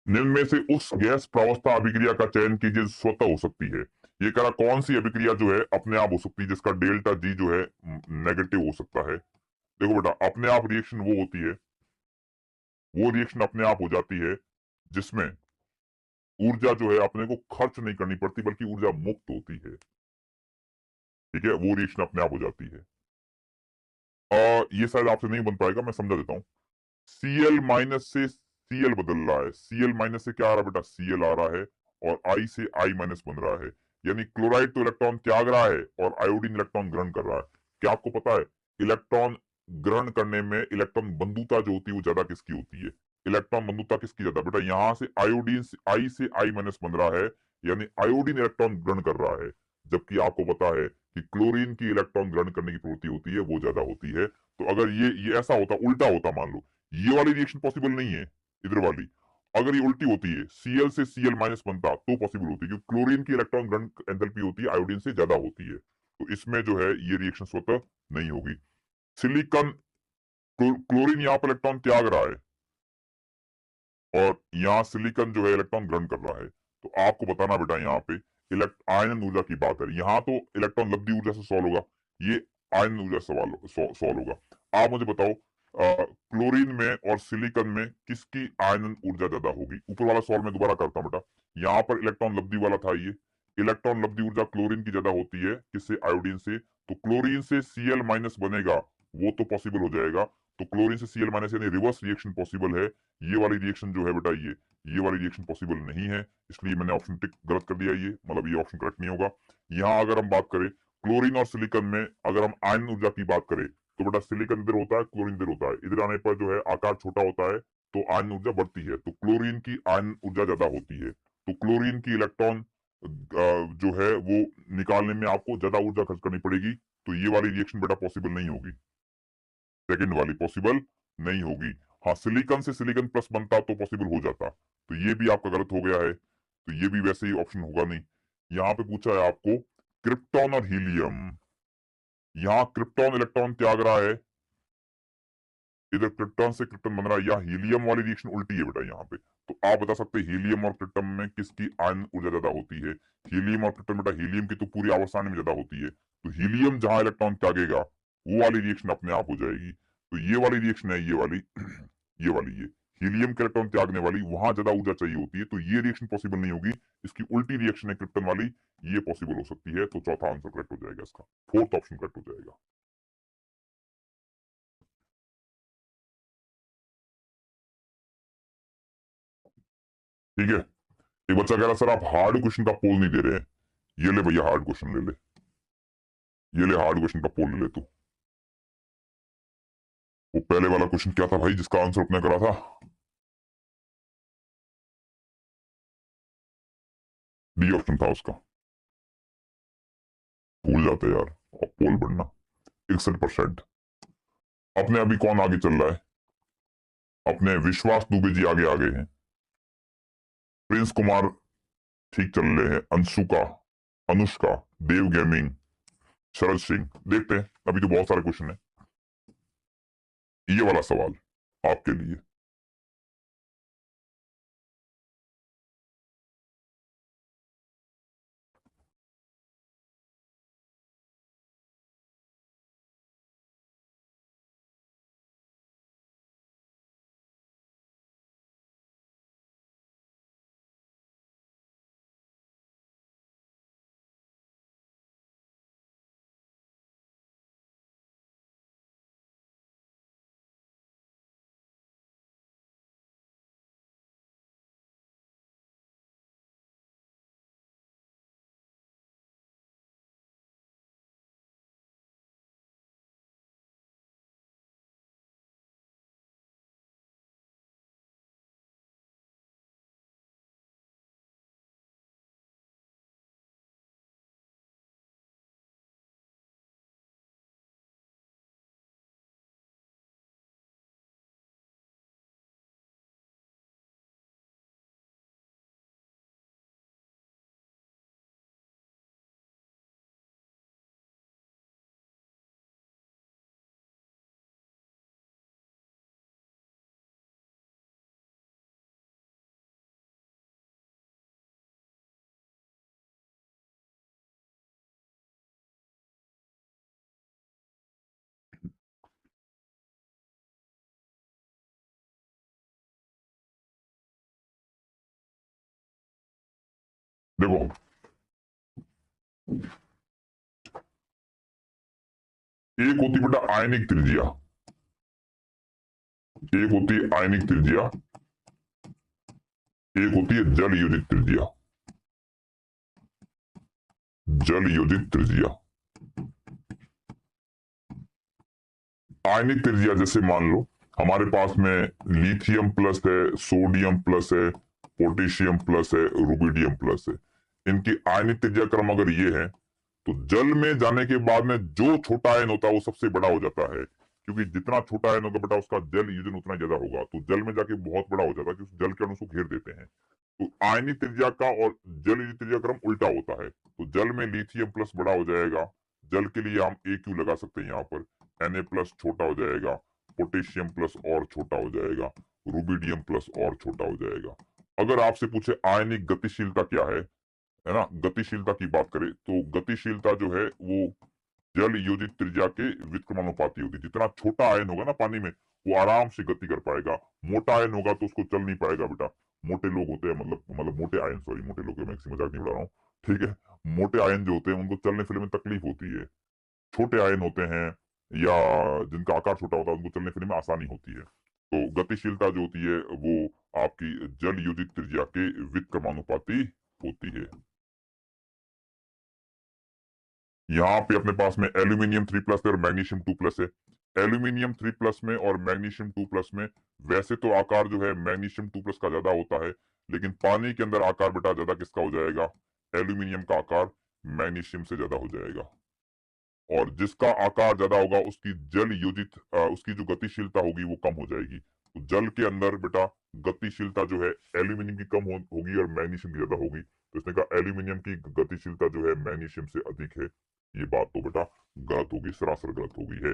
निम्न में से उस गैस प्रावस्था अभिक्रिया का चयन कीजिए जो स्वतः हो सकती है। ये कह रहा कौन सी अभिक्रिया जो है अपने आप हो सकती है, जिसका डेल्टा जी जो है नेगेटिव हो सकता है। देखो बेटा, अपने आप रिएक्शन वो होती है, वो रिएक्शन अपने आप हो जाती है जिसमें ऊर्जा जो है अपने को खर्च नहीं करनी पड़ती, बल्कि ऊर्जा मुक्त होती है। ठीक है, वो रिएक्शन अपने आप हो जाती है। ये शायद आपसे नहीं बन पाएगा, मैं समझा देता हूँ। Cl माइनस से Cl बदल रहा है, Cl माइनस से क्या आ रहा है बेटा? Cl आ रहा है, और I से I माइनस बन रहा है। यानी क्लोराइड तो इलेक्ट्रॉन त्याग रहा है और आयोडीन इलेक्ट्रॉन ग्रहण कर रहा है। क्या आपको पता है इलेक्ट्रॉन ग्रहण करने में इलेक्ट्रॉन बंधुता जो होती है वो ज्यादा किसकी होती है? इलेक्ट्रॉन बंधुता किसकी ज्यादा बेटा? यहां से आयोडीन से I से I माइनस बन रहा है, यानी आयोडीन इलेक्ट्रॉन ग्रहण कर रहा है। जबकि आपको पता है कि क्लोरीन की इलेक्ट्रॉन ग्रहण करने की प्रवृत्ति होती है, वो ज्यादा होती है। तो अगर ये ऐसा होता, उल्टा होता, मान लो ये वाली रिएक्शन पॉसिबल नहीं है, इधर वाली अगर ये उल्टी होती है, Cl से Cl माइनस बनता तो पॉसिबल होती है, क्योंकि क्लोरीन की इलेक्ट्रॉन ग्रहण एंथैल्पी होती है आयोडीन से ज्यादा होती है। तो इसमें जो है ये रिएक्शन स्वतः नहीं होगी। सिलिकॉन, क्लोरीन यहाँ पर इलेक्ट्रॉन त्याग रहा है और यहाँ सिलिकॉन जो है इलेक्ट्रॉन ग्रहण कर रहा है। तो आपको बताना बेटा, यहाँ पे आयनन ऊर्जा की बात है, यहाँ तो इलेक्ट्रॉन लब्धि ऊर्जा से सॉल्व होगा, ये आयनन ऊर्जा सवाल सॉल्व होगा। आप मुझे बताओ क्लोरीन में और सिलिकॉन में किसकी आयनन ऊर्जा ज्यादा होगी? ऊपर वाला सवाल मैं दोबारा करता हूँ बेटा। यहाँ पर इलेक्ट्रॉन लब्धि वाला था, ये इलेक्ट्रॉन लब्धि ऊर्जा क्लोरीन की ज्यादा होती है, किससे? आयोडीन से। तो क्लोरीन से Cl माइनस बनेगा, वो तो पॉसिबल हो जाएगा। तो क्लोरीन से Cl माइनस यानी रिवर्स रिएक्शन पॉसिबल है। ये वाली रिएक्शन जो है बेटा, ये वाली रिएक्शन पॉसिबल नहीं है, इसलिए मैंने ऑप्शन टिक गलत कर दिया, ये मतलब ये ऑप्शन करेक्ट नहीं होगा। यहाँ अगर हम बात करें क्लोरीन और सिलिकॉन में, अगर हम आयन ऊर्जा की बात करें तो बेटा सिलिकॉन इधर होता है, क्लोरीन इधर होता है, इधर आने पर जो है आकार छोटा होता है, तो आयन ऊर्जा बढ़ती है, तो क्लोरीन की आयन ऊर्जा ज्यादा होती है। तो क्लोरीन की इलेक्ट्रॉन जो है वो निकालने में आपको ज्यादा ऊर्जा खर्च करनी पड़ेगी, तो ये वाली रिएक्शन बेटा पॉसिबल नहीं होगी, सेकंड वाली पॉसिबल नहीं होगी। हाँ, सिलिकॉन से सिलिकॉन प्लस बनता तो पॉसिबल हो जाता, तो ये भी आपका गलत हो गया है, तो ये भी वैसे ही ऑप्शन होगा नहीं। यहाँ पे पूछा है आपको क्रिप्टॉन और हीलियम, यहाँ क्रिप्टॉन इलेक्ट्रॉन त्याग रहा है, इधर क्रिप्टॉन से क्रिप्टन बन रहा है, या हीलियम वाली रिएक्शन उल्टी है बेटा यहाँ पे। तो आप बता सकते हैं हीलियम और क्रिप्टन में किसकी आयन ऊर्जा ज्यादा होती है? हीलियम और क्रिप्टन बेटा, हीलियम की तो पूरी आवर्त सारणी में ज्यादा होती है, तो हीलियम जहां इलेक्ट्रॉन त्यागेगा वो वाली रिएक्शन अपने आप हो जाएगी। तो ये वाली रिएक्शन है, ये हीलियम के इलेक्ट्रॉन त्यागने वाली, वहां ज्यादा ऊर्जा चाहिए होती है, तो ये रिएक्शन पॉसिबल नहीं होगी। इसकी उल्टी रिएक्शन है क्रिप्टन वाली, ये पॉसिबल हो सकती है। तो चौथा आंसर करेक्ट हो जाएगा इसका, फोर्थ ऑप्शन करेक्ट हो जाएगा। ठीक है। एक बच्चा कह रहा सर आप हार्ड क्वेश्चन का पोल नहीं दे रहे हैं। ये ले भैया हार्ड क्वेश्चन ले ले, ये ले हार्ड क्वेश्चन का पोल ले ले तू। वो पहले वाला क्वेश्चन क्या था भाई जिसका आंसर अपने करा था? डी ऑप्शन था उसका। भूल जाते यार। और पोल बढ़ना 61%। अपने अभी कौन आगे चल रहा है? अपने विश्वास दुबे जी आगे आ गए हैं। प्रिंस कुमार ठीक चल रहे हैं। अंशुका, अनुष्का, देव गेमिंग, शरद सिंह। देखते हैं, अभी तो बहुत सारे क्वेश्चन है। ये वाला सवाल आपके लिए। देखो, एक होती बेटा आयनिक त्रिज्या, एक होती है आयनिक त्रिज्या, एक होती है जल योजित त्रिज्या। जल योजित त्रिज्या, आयनिक त्रिज्या जैसे मान लो हमारे पास में लिथियम प्लस है, सोडियम प्लस है, पोटेशियम प्लस है, रुबिडियम प्लस है। इनकी आयनिक त्रिज्या क्रम अगर ये है, तो जल में जाने के बाद में जो छोटा आयन होता है वो सबसे बड़ा हो जाता है, क्योंकि जितना छोटा आयन होगा बेटा उसका जल योजन उतना ज्यादा होगा, तो जल में जाके बहुत बड़ा हो जाता है, क्योंकि जल के अणु उसको घेर देते हैं। तो आयनिक त्रिज्या का और जल योजित त्रिज्या क्रम उल्टा होता है। तो जल में लिथियम प्लस बड़ा हो जाएगा, जल के लिए हम ए क्यू लगा सकते हैं यहाँ पर। Na प्लस छोटा हो जाएगा, पोटेशियम प्लस और छोटा हो जाएगा, रुबिडियम प्लस और छोटा हो जाएगा। अगर आपसे पूछे आयनिक गतिशीलता क्या है ना, गतिशीलता की बात करें तो गतिशीलता जो है वो जल योजित त्रिज्या के व्युत्क्रमानुपाती होगी। जितना छोटा आयन होगा ना पानी में, वो आराम से गति कर पाएगा। मोटा आयन होगा तो उसको चल नहीं पाएगा बेटा। मोटे लोग होते हैं, मतलब मोटे आयन, सॉरी मोटे लोग, मैं किसी मजाक नहीं उड़ा रहा हूँ। ठीक है, मोटे आयन जो होते हैं उनको चलने फिरने में तकलीफ होती है। छोटे आयन होते हैं या जिनका आकार छोटा होता है उनको चलने फिरने में आसानी होती है। तो गतिशीलता जो होती है वो आपकी जल योजित त्रिज्या के व्युत्क्रमानुपाती होती है। यहाँ पे अपने पास में एल्यूमिनियम 3+ है और मैग्नीशियम 2+ है। एल्यूमिनियम 3+ में और मैग्नीशियम 2+ में वैसे तो आकार जो है मैग्नीशियम 2+ का ज्यादा होता है, लेकिन पानी के अंदर आकार बेटा ज्यादा किसका हो जाएगा? एल्यूमिनियम का आकार मैग्नीशियम से ज्यादा हो जाएगा। और जिसका आकार ज्यादा होगा उसकी जल योजित उसकी जो गतिशीलता होगी वो कम हो जाएगी। तो जल के अंदर बेटा गतिशीलता जो है एल्यूमिनियम की कम होगी और मैग्नीशियम की ज्यादा होगी। तो इसने कहा एल्यूमिनियम की गतिशीलता जो है मैग्नीशियम से अधिक है। ये बात तो बेटा गलत होगी, सरासर गलत हो गई है।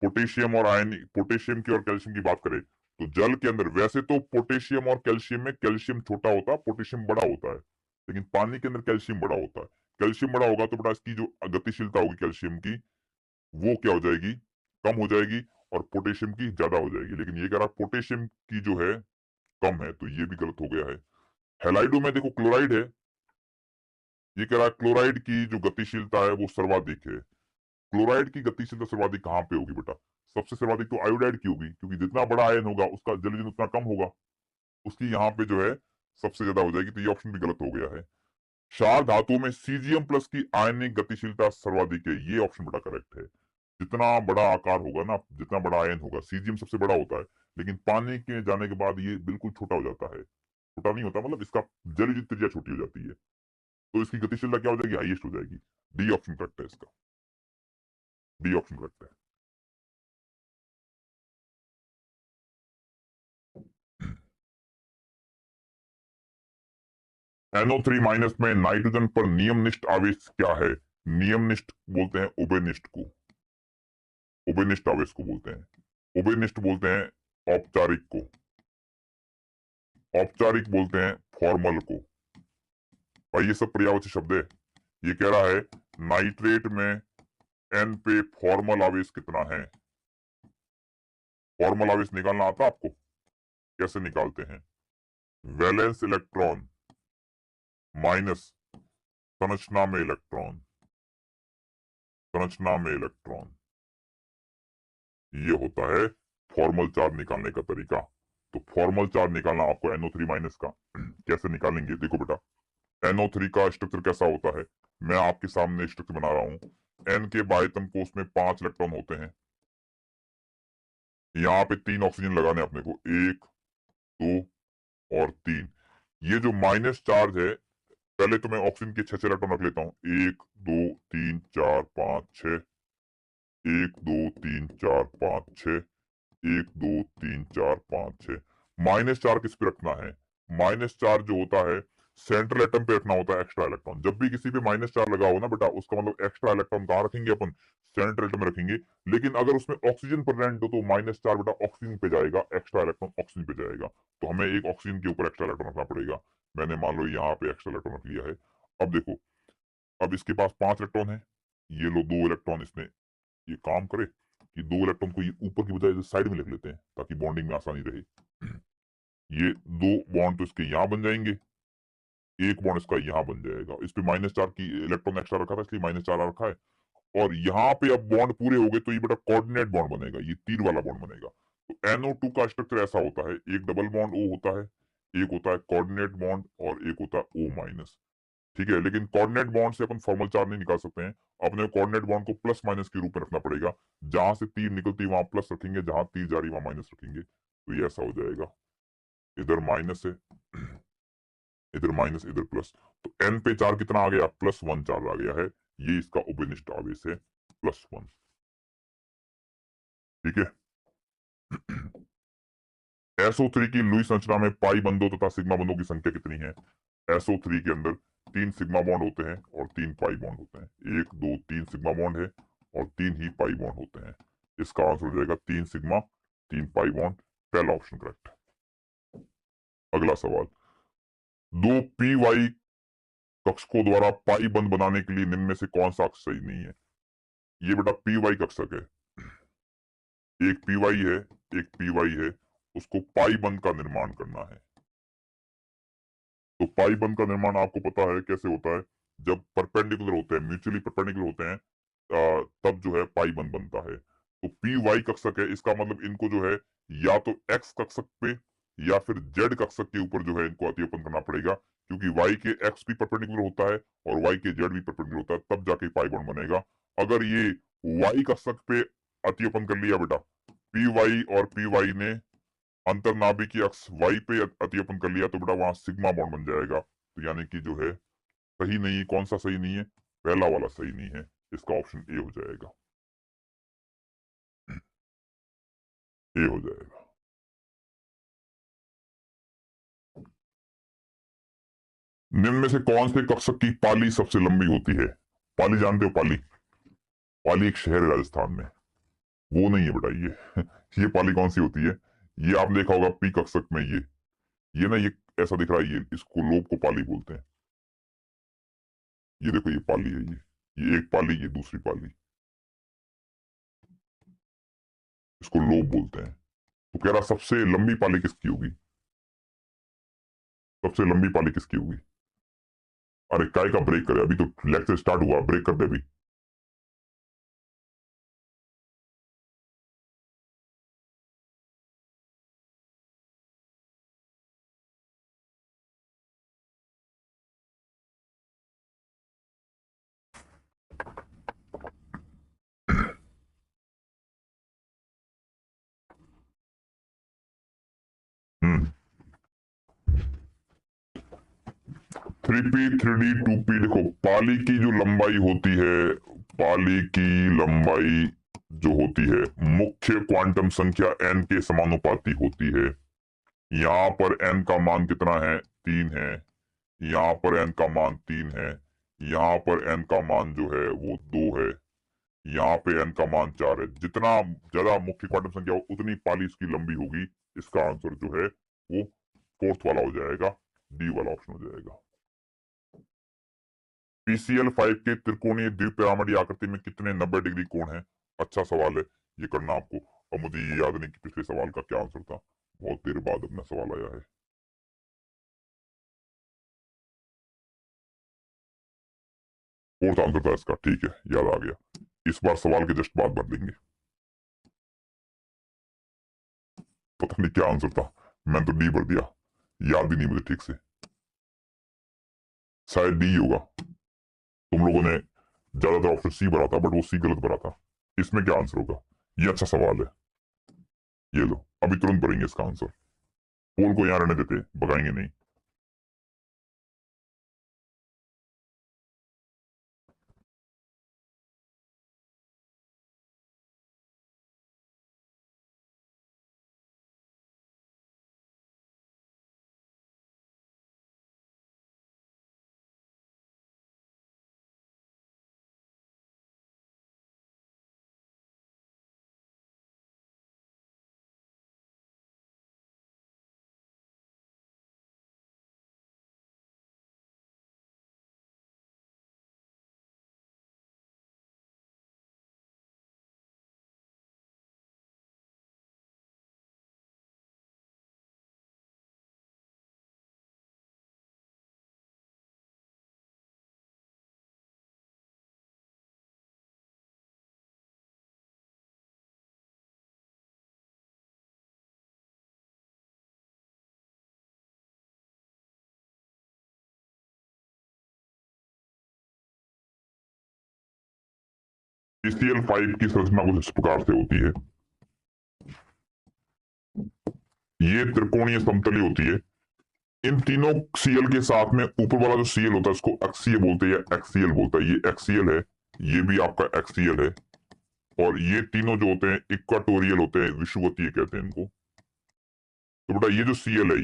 पोटेशियम और आयन, पोटेशियम की और कैल्शियम की बात करें तो जल के अंदर वैसे तो पोटेशियम और कैल्शियम में कैल्शियम छोटा होता है, पोटेशियम बड़ा होता है, लेकिन पानी के अंदर कैल्शियम बड़ा होता है। कैल्शियम बड़ा होगा तो बेटा इसकी जो गतिशीलता होगी कैल्शियम की वो क्या हो जाएगी? कम हो जाएगी। और पोटेशियम की ज्यादा हो जाएगी, लेकिन ये कह रहा पोटेशियम की जो है कम है, तो ये भी गलत हो गया है। हैलाइडो में देखो क्लोराइड है, ये कह रहा है क्लोराइड की जो गतिशीलता है वो सर्वाधिक है। क्लोराइड की गतिशीलता सर्वाधिक कहाँ पे होगी बेटा? सबसे सर्वाधिक तो आयोडाइड की होगी, क्योंकि जितना बड़ा आयन होगा उसका जलजीवन उतना कम होगा, उसकी यहाँ पे जो है सबसे ज्यादा हो जाएगी, तो ये ऑप्शन भी गलत हो गया है। क्षार धातुओं में सीजियम प्लस की आयनिक गतिशीलता सर्वाधिक है, ये ऑप्शन बड़ा करेक्ट है। जितना बड़ा आकार होगा ना, जितना बड़ा आयन होगा, सीजियम सबसे बड़ा होता है, लेकिन पानी के जाने के बाद ये बिल्कुल छोटा हो जाता है। छोटा नहीं होता, मतलब इसका जलीय त्रिज्या छोटी हो जाती है, तो इसकी गतिशीलता क्या हो जाएगी? हाईएस्ट हो जाएगी। डी ऑप्शन करेक्ट है इसका, डी ऑप्शन करेक्ट है। NO3 माइनस में नाइट्रोजन पर नियमनिष्ठ आवेश क्या है? नियमनिष्ठ बोलते हैं उभयनिष्ठ को, उभयनिष्ठ आवेश को बोलते हैं, उभयनिष्ठ बोलते हैं औपचारिक को, औपचारिक बोलते हैं फॉर्मल को। भाई ये सब पर्यायवाची शब्द है। ये कह रहा है नाइट्रेट में N पे फॉर्मल आवेश कितना है? फॉर्मल आवेश निकालना आता आपको? कैसे निकालते हैं? वैलेंस इलेक्ट्रॉन माइनस संरचना में इलेक्ट्रॉन, संरचना में इलेक्ट्रॉन, ये होता है फॉर्मल चार्ज निकालने का तरीका। तो फॉर्मल चार्ज निकालना आपको NO3 माइनस का कैसे निकालेंगे? देखो बेटा, NO3 का स्ट्रक्चर कैसा होता है, मैं आपके सामने स्ट्रक्चर बना रहा हूं। N के बाह्यतम कोष में 5 इलेक्ट्रॉन होते हैं, यहाँ पे 3 ऑक्सीजन लगाने अपने को, 1 2 और 3। ये जो माइनस चार्ज है, पहले तो मैं ऑक्सीजन के 6 इलेक्ट्रॉन रख लेता हूँ, 1 2 3 4 5 6, 1 2 3 4 5 6, 1 2 3 4 5 6। माइनस चार्ज किस पे रखना है? माइनस चार्ज जो होता है सेंट्रल एटम पे रखना होता है एक्स्ट्रा इलेक्ट्रॉन। जब भी किसी पे माइनस चार्ज लगा हो ना बेटा, उसका मतलब एक्स्ट्रा इलेक्ट्रॉन कहाँ रखेंगे अपन? सेंट्रल एटम में रखेंगे। लेकिन अगर उसमें ऑक्सीजन प्रेजेंट हो तो माइनस चार्ज बेटा ऑक्सीजन पे जाएगा, एक्स्ट्रा इलेक्ट्रॉन ऑक्सीजन पे जाएगा, तो हमें एक ऑक्सीजन के ऊपर एक्स्ट्रा इलेक्ट्रॉन रखना पड़ेगा। मैंने मान लो यहाँ पे एक्स्ट्रा इलेक्ट्रॉन रख लिया है। अब देखो, अब इसके पास 5 इलेक्ट्रॉन है, ये लो 2 इलेक्ट्रॉन इसमें, ये काम करे कि 2 इलेक्ट्रॉन को ये ऊपर की बजाय साइड में लिख लेते हैं ताकि बॉन्डिंग में आसानी रहे। ये 2 बॉन्ड तो इसके यहाँ बन जाएंगे, एक बॉन्ड इसका यहाँ बन जाएगा। इस पे माइनस चार की इलेक्ट्रॉन एक्स्ट्रा रखा था इसलिए माइनस चार रखा है। और यहाँ पे अब बॉन्ड पूरे हो गए तो ये बेटा कोऑर्डिनेट बॉन्ड बनेगा, ये तीर वाला बॉन्ड बनेगा। तो NO2 का स्ट्रक्चर ऐसा होता है, एक डबल बॉन्ड O होता है, एक होता है कोऑर्डिनेट बॉन्ड और एक होता है O माइनस। ठीक है, लेकिन कोऑर्डिनेट बॉन्ड से अपन फॉर्मल चार्ज नहीं निकाल सकते हैं। अपने कोऑर्डिनेट बॉन्ड को प्लस माइनस के रूप में रखना पड़ेगा। जहां से तीर निकलती वहां प्लस रखेंगे, जहां तीर जा रही वहां माइनस रखेंगे, तो ये ऐसा हो जाएगा। इधर माइनस है, इधर माइनस, इधर प्लस, तो N पे चार कितना आ गया? +1 चार्ज आ गया है। ये इसका उभयनिष्ठ आवेश है, +1। ठीक है। SO3 की लुईस संरचना में पाई बंधों तथा सिग्मा बंधों की संख्या कितनी है? SO3 के अंदर 3 सिग्मा बॉन्ड होते हैं और 3 पाई बॉन्ड होते हैं। 1 2 3 सिग्मा बॉन्ड है और 3 ही पाई बॉन्ड होते हैं। इसका आंसर हो जाएगा 3 सिग्मा 3 पाई बॉन्ड, पहला ऑप्शन करेक्ट। अगला सवाल, दो पी वाई कक्षकों द्वारा पाई बंध बनाने के लिए निम्न में से कौन सा अक्षर सही नहीं है? ये बेटा पी वाई कक्षक है, एक पी वाई है, एक पी वाई है, उसको पाई बंध का निर्माण करना है। तो पाई बंध का निर्माण आपको पता है कैसे होता है? जब परपेंडिकुलर होते हैं, म्यूचुअली परपेंडिकुलर होते हैं, तब जो है पाई बंध बनता है। तो पी वाई कक्षक है, इसका मतलब इनको जो है या तो एक्स कक्षक पे या फिर जेड कक्षक के ऊपर जो है इनको अतिपन करना पड़ेगा, क्योंकि वाई के एक्स भी परपेंडिकुलर होता है और वाई के जेड भी परपेंडिकुलर होता है, तब जाके पाई बंध बनेगा। अगर ये वाई कक्षक पे अतिपन कर लिया बेटा, पी वाई और पी वाई ने अंतरनाभिकीय अक्ष वाई पे अतिपन कर लिया, तो बेटा वहां सिग्मा बॉन्ड बन जाएगा। तो यानी कि जो है सही नहीं, कौन सा सही नहीं है? पहला वाला सही नहीं है, इसका ऑप्शन ए हो जाएगा, ए हो जाएगा। निम्न में से कौन से कक्षक की पाली सबसे लंबी होती है? पाली जानते हो? पाली, पाली एक शहर है राजस्थान में, वो नहीं है बेटा ये। ये पाली कौन सी होती है? ये आपने देखा होगा पी कक्षक में, ये ना, ये ऐसा दिख रहा है, ये इसको लोब को पाली बोलते हैं। ये देखो, ये पाली है, ये एक पाली, ये दूसरी पाली। इसको लोब बोलते हैं। तो कह रहा सबसे लंबी पाली किसकी होगी, सबसे लंबी पाली किसकी होगी। अरे काय का ब्रेक करे, अभी तो लेक्चर स्टार्ट हुआ, ब्रेक कर दे अभी। हम्म 3p 3d 2p, देखो पाली की जो लंबाई होती है, पाली की लंबाई जो होती है मुख्य क्वांटम संख्या n के समानुपाती होती है। यहाँ पर n का मान कितना है, 3 है। यहाँ पर n का मान 3 है। यहाँ पर n का मान जो है वो 2 है। यहाँ पे n का मान 4 है। जितना ज्यादा मुख्य क्वांटम संख्या हो उतनी पाली इसकी लंबी होगी। इसका आंसर जो है वो फोर्थ वाला हो जाएगा, डी वाला ऑप्शन हो जाएगा। PCl5 के त्रिकोणीय द्विपिरामिडीय आकृति में कितने 90 डिग्री कोण है। अच्छा सवाल है, ये करना आपको। और मुझे ये याद नहीं कि पिछले सवाल का क्या आंसर था, बहुत देर बाद अपना सवाल आया है। फोर्थ आंसर था इसका, ठीक है, याद आ गया। इस बार सवाल के जस्ट बाद भर देंगे। पता नहीं क्या आंसर था, मैंने तो डी भर दिया, याद ही नहीं मुझे ठीक से। शायद डी होगा। तुम लोगों ने ज्यादातर ऑप्शन सी भरा था, बट वो सी गलत भरा था। इसमें क्या आंसर होगा, ये अच्छा सवाल है। ये लो, अभी तुरंत भरेंगे इसका आंसर। पोल को यहाँ रहने देते, भगाएंगे नहीं। PCl5 की संरचना कुछ इस प्रकार से होती है। ये त्रिकोणीय समतली होती है। इन तीनों Cl के साथ में ऊपर वाला जो Cl होता है उसको अक्षीय बोलते हैं या एक्सियल बोलता है। ये एक्सियल है, ये भी आपका एक्सियल है। और ये तीनों जो होते हैं इक्वाटोरियल होते हैं, विषुवतीय कहते हैं इनको। तो बेटा ये जो Cl है,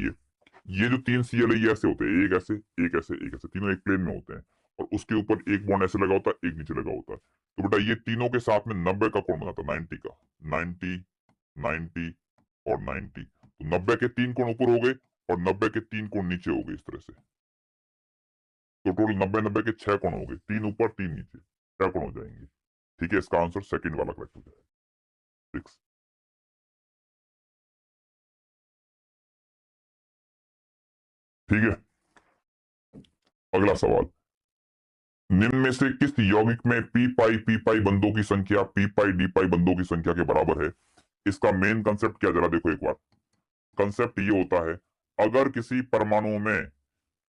ये जो तीन Cl है ये ऐसे होते हैं, एक ऐसे एक ऐसे एक ऐसे, तीनों एक प्लेन में होते हैं। और उसके ऊपर एक बॉन्ड ऐसे लगा होता है, एक नीचे लगा होता है। तो बेटा ये तीनों के साथ में 90 का कोण बनाता है, 90 का। 90, 90 और 90। तो 90 के 3 कोण ऊपर हो गए और 90 के 3 कोण नीचे हो गए, इस तरह से। तो टोटल 90 90 के 6 कोण हो गए, 3 ऊपर 3 नीचे, 6 कोण हो जाएंगे। ठीक है, इसका आंसर सेकंड वाला करेक्ट हो जाएगा, 6। ठीक है, अगला सवाल। निम्न में से किस यौगिक में पी पाई बंधों की संख्या पी पाई डी पाई बंधों की संख्या के बराबर है। इसका मेन कंसेप्ट क्या, जरा देखो एक बार। कंसेप्ट ये होता है, अगर किसी परमाणु में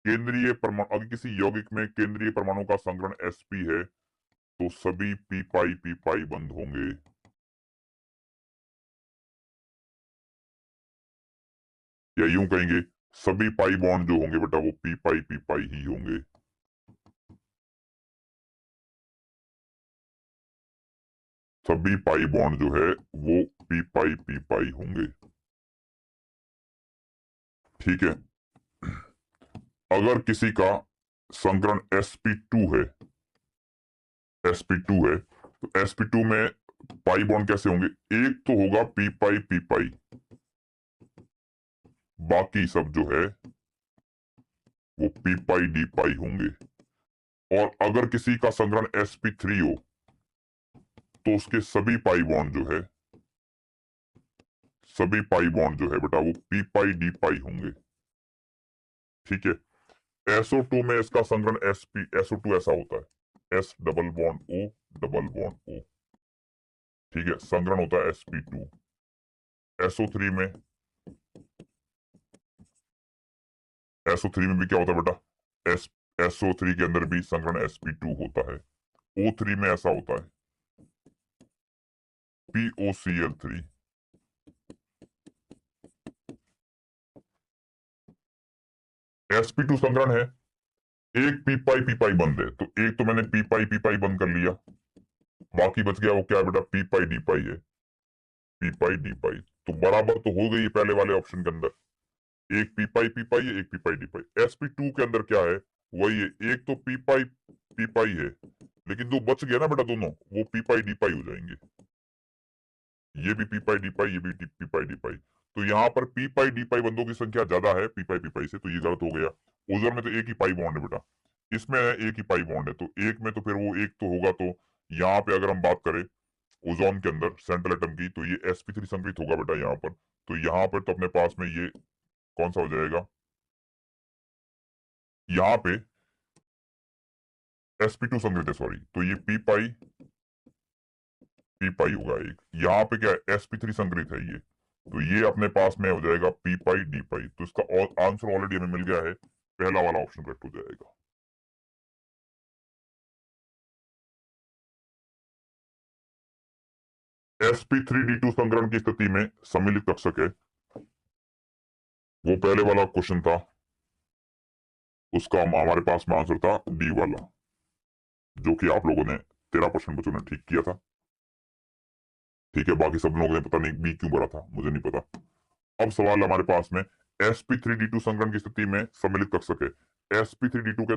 केंद्रीय परमाणु, अगर किसी यौगिक में केंद्रीय परमाणु का संकरण sp है तो सभी पी पाई बंध होंगे। या यूं कहेंगे, सभी पाई बॉन्ड जो होंगे बेटा वो पी पाई ही होंगे। सभी पाई बॉन्ड जो है वो पी पाई होंगे। ठीक है, अगर किसी का संकरण sp2 है, sp2 है, तो sp2 में पाई बॉन्ड कैसे होंगे, एक तो होगा पी पाई, बाकी सब जो है वो पी डी पाई होंगे। और अगर किसी का संकरण sp3 हो तो उसके सभी पाई बॉन्ड जो है सभी पाई बॉन्ड जो है बेटा वो पी पाई डी पाई होंगे। ठीक है, SO2 में इसका संग्रहण sp SO2 ऐसा होता है, S double bond O double bond O। ठीक है, संग्रहण होता है sp2। SO3 में SO3 में भी क्या होता है बेटा, SO3 के अंदर भी संग्रहण sp2 होता है। O3 में ऐसा होता है POCl3। sp2 संग्रहण है, एक पी पाई बंद है, तो एक तो मैंने पी पाई बंद कर लिया, बाकी बच गया वो क्या है बेटा, पी पाई डी पाई है, पी पाई डी पाई। तो बराबर तो हो गई पहले वाले ऑप्शन के अंदर, एक पी पाई है, एक पी पाई डी पाई। sp2 के अंदर क्या है, वही है, एक तो पी पाई है, लेकिन जो बच गया ना बेटा दोनों, वो पी पाई डी पाई हो जाएंगे, ये भी पी पाई डी पाई, ये भी पी पाई डी पाई। तो यहाँ पर पी पाई डी पाई बंदों की संख्या ज्यादा है पी पाई से, तो ये गलत हो गया। ओजोन में तो एक ही पाई बॉन्ड है बेटा, इसमें एक ही पाई बॉन्ड है, तो एक में तो फिर वो एक तो होगा। तो यहाँ पे अगर हम बात करें ओजोन के अंदर सेंट्रल एटम की, तो ये sp3 संग्रहित होगा बेटा यहाँ पर। तो यहाँ पर तो अपने पास में ये कौन सा हो जाएगा, यहाँ पे sp2 संग्रहित है, सॉरी, तो ये पी पाई होगा एक। यहाँ पे क्या है, sp3 संग्रहित है ये, तो ये अपने पास में हो जाएगा पी पाई डी पाई। तो इसका आंसर ऑलरेडी हमें मिल गया है, पहला वाला ऑप्शन करेक्ट हो जाएगा। sp3d2 संग्रहण की स्थिति में सम्मिलित कक्षक है, वो पहले वाला क्वेश्चन था, उसका हमारे पास में आंसर था डी वाला, जो कि आप लोगों ने 13% बच्चों ने ठीक किया था। ठीक है, बाकी सब लोगों ने पता नहीं बी क्यों भरा था, मुझे नहीं पता। अब सवाल हमारे पास में sp3d2 संग्रहण की स्थिति में सम्मिलित कक्षक है, sp3d2 के अंदर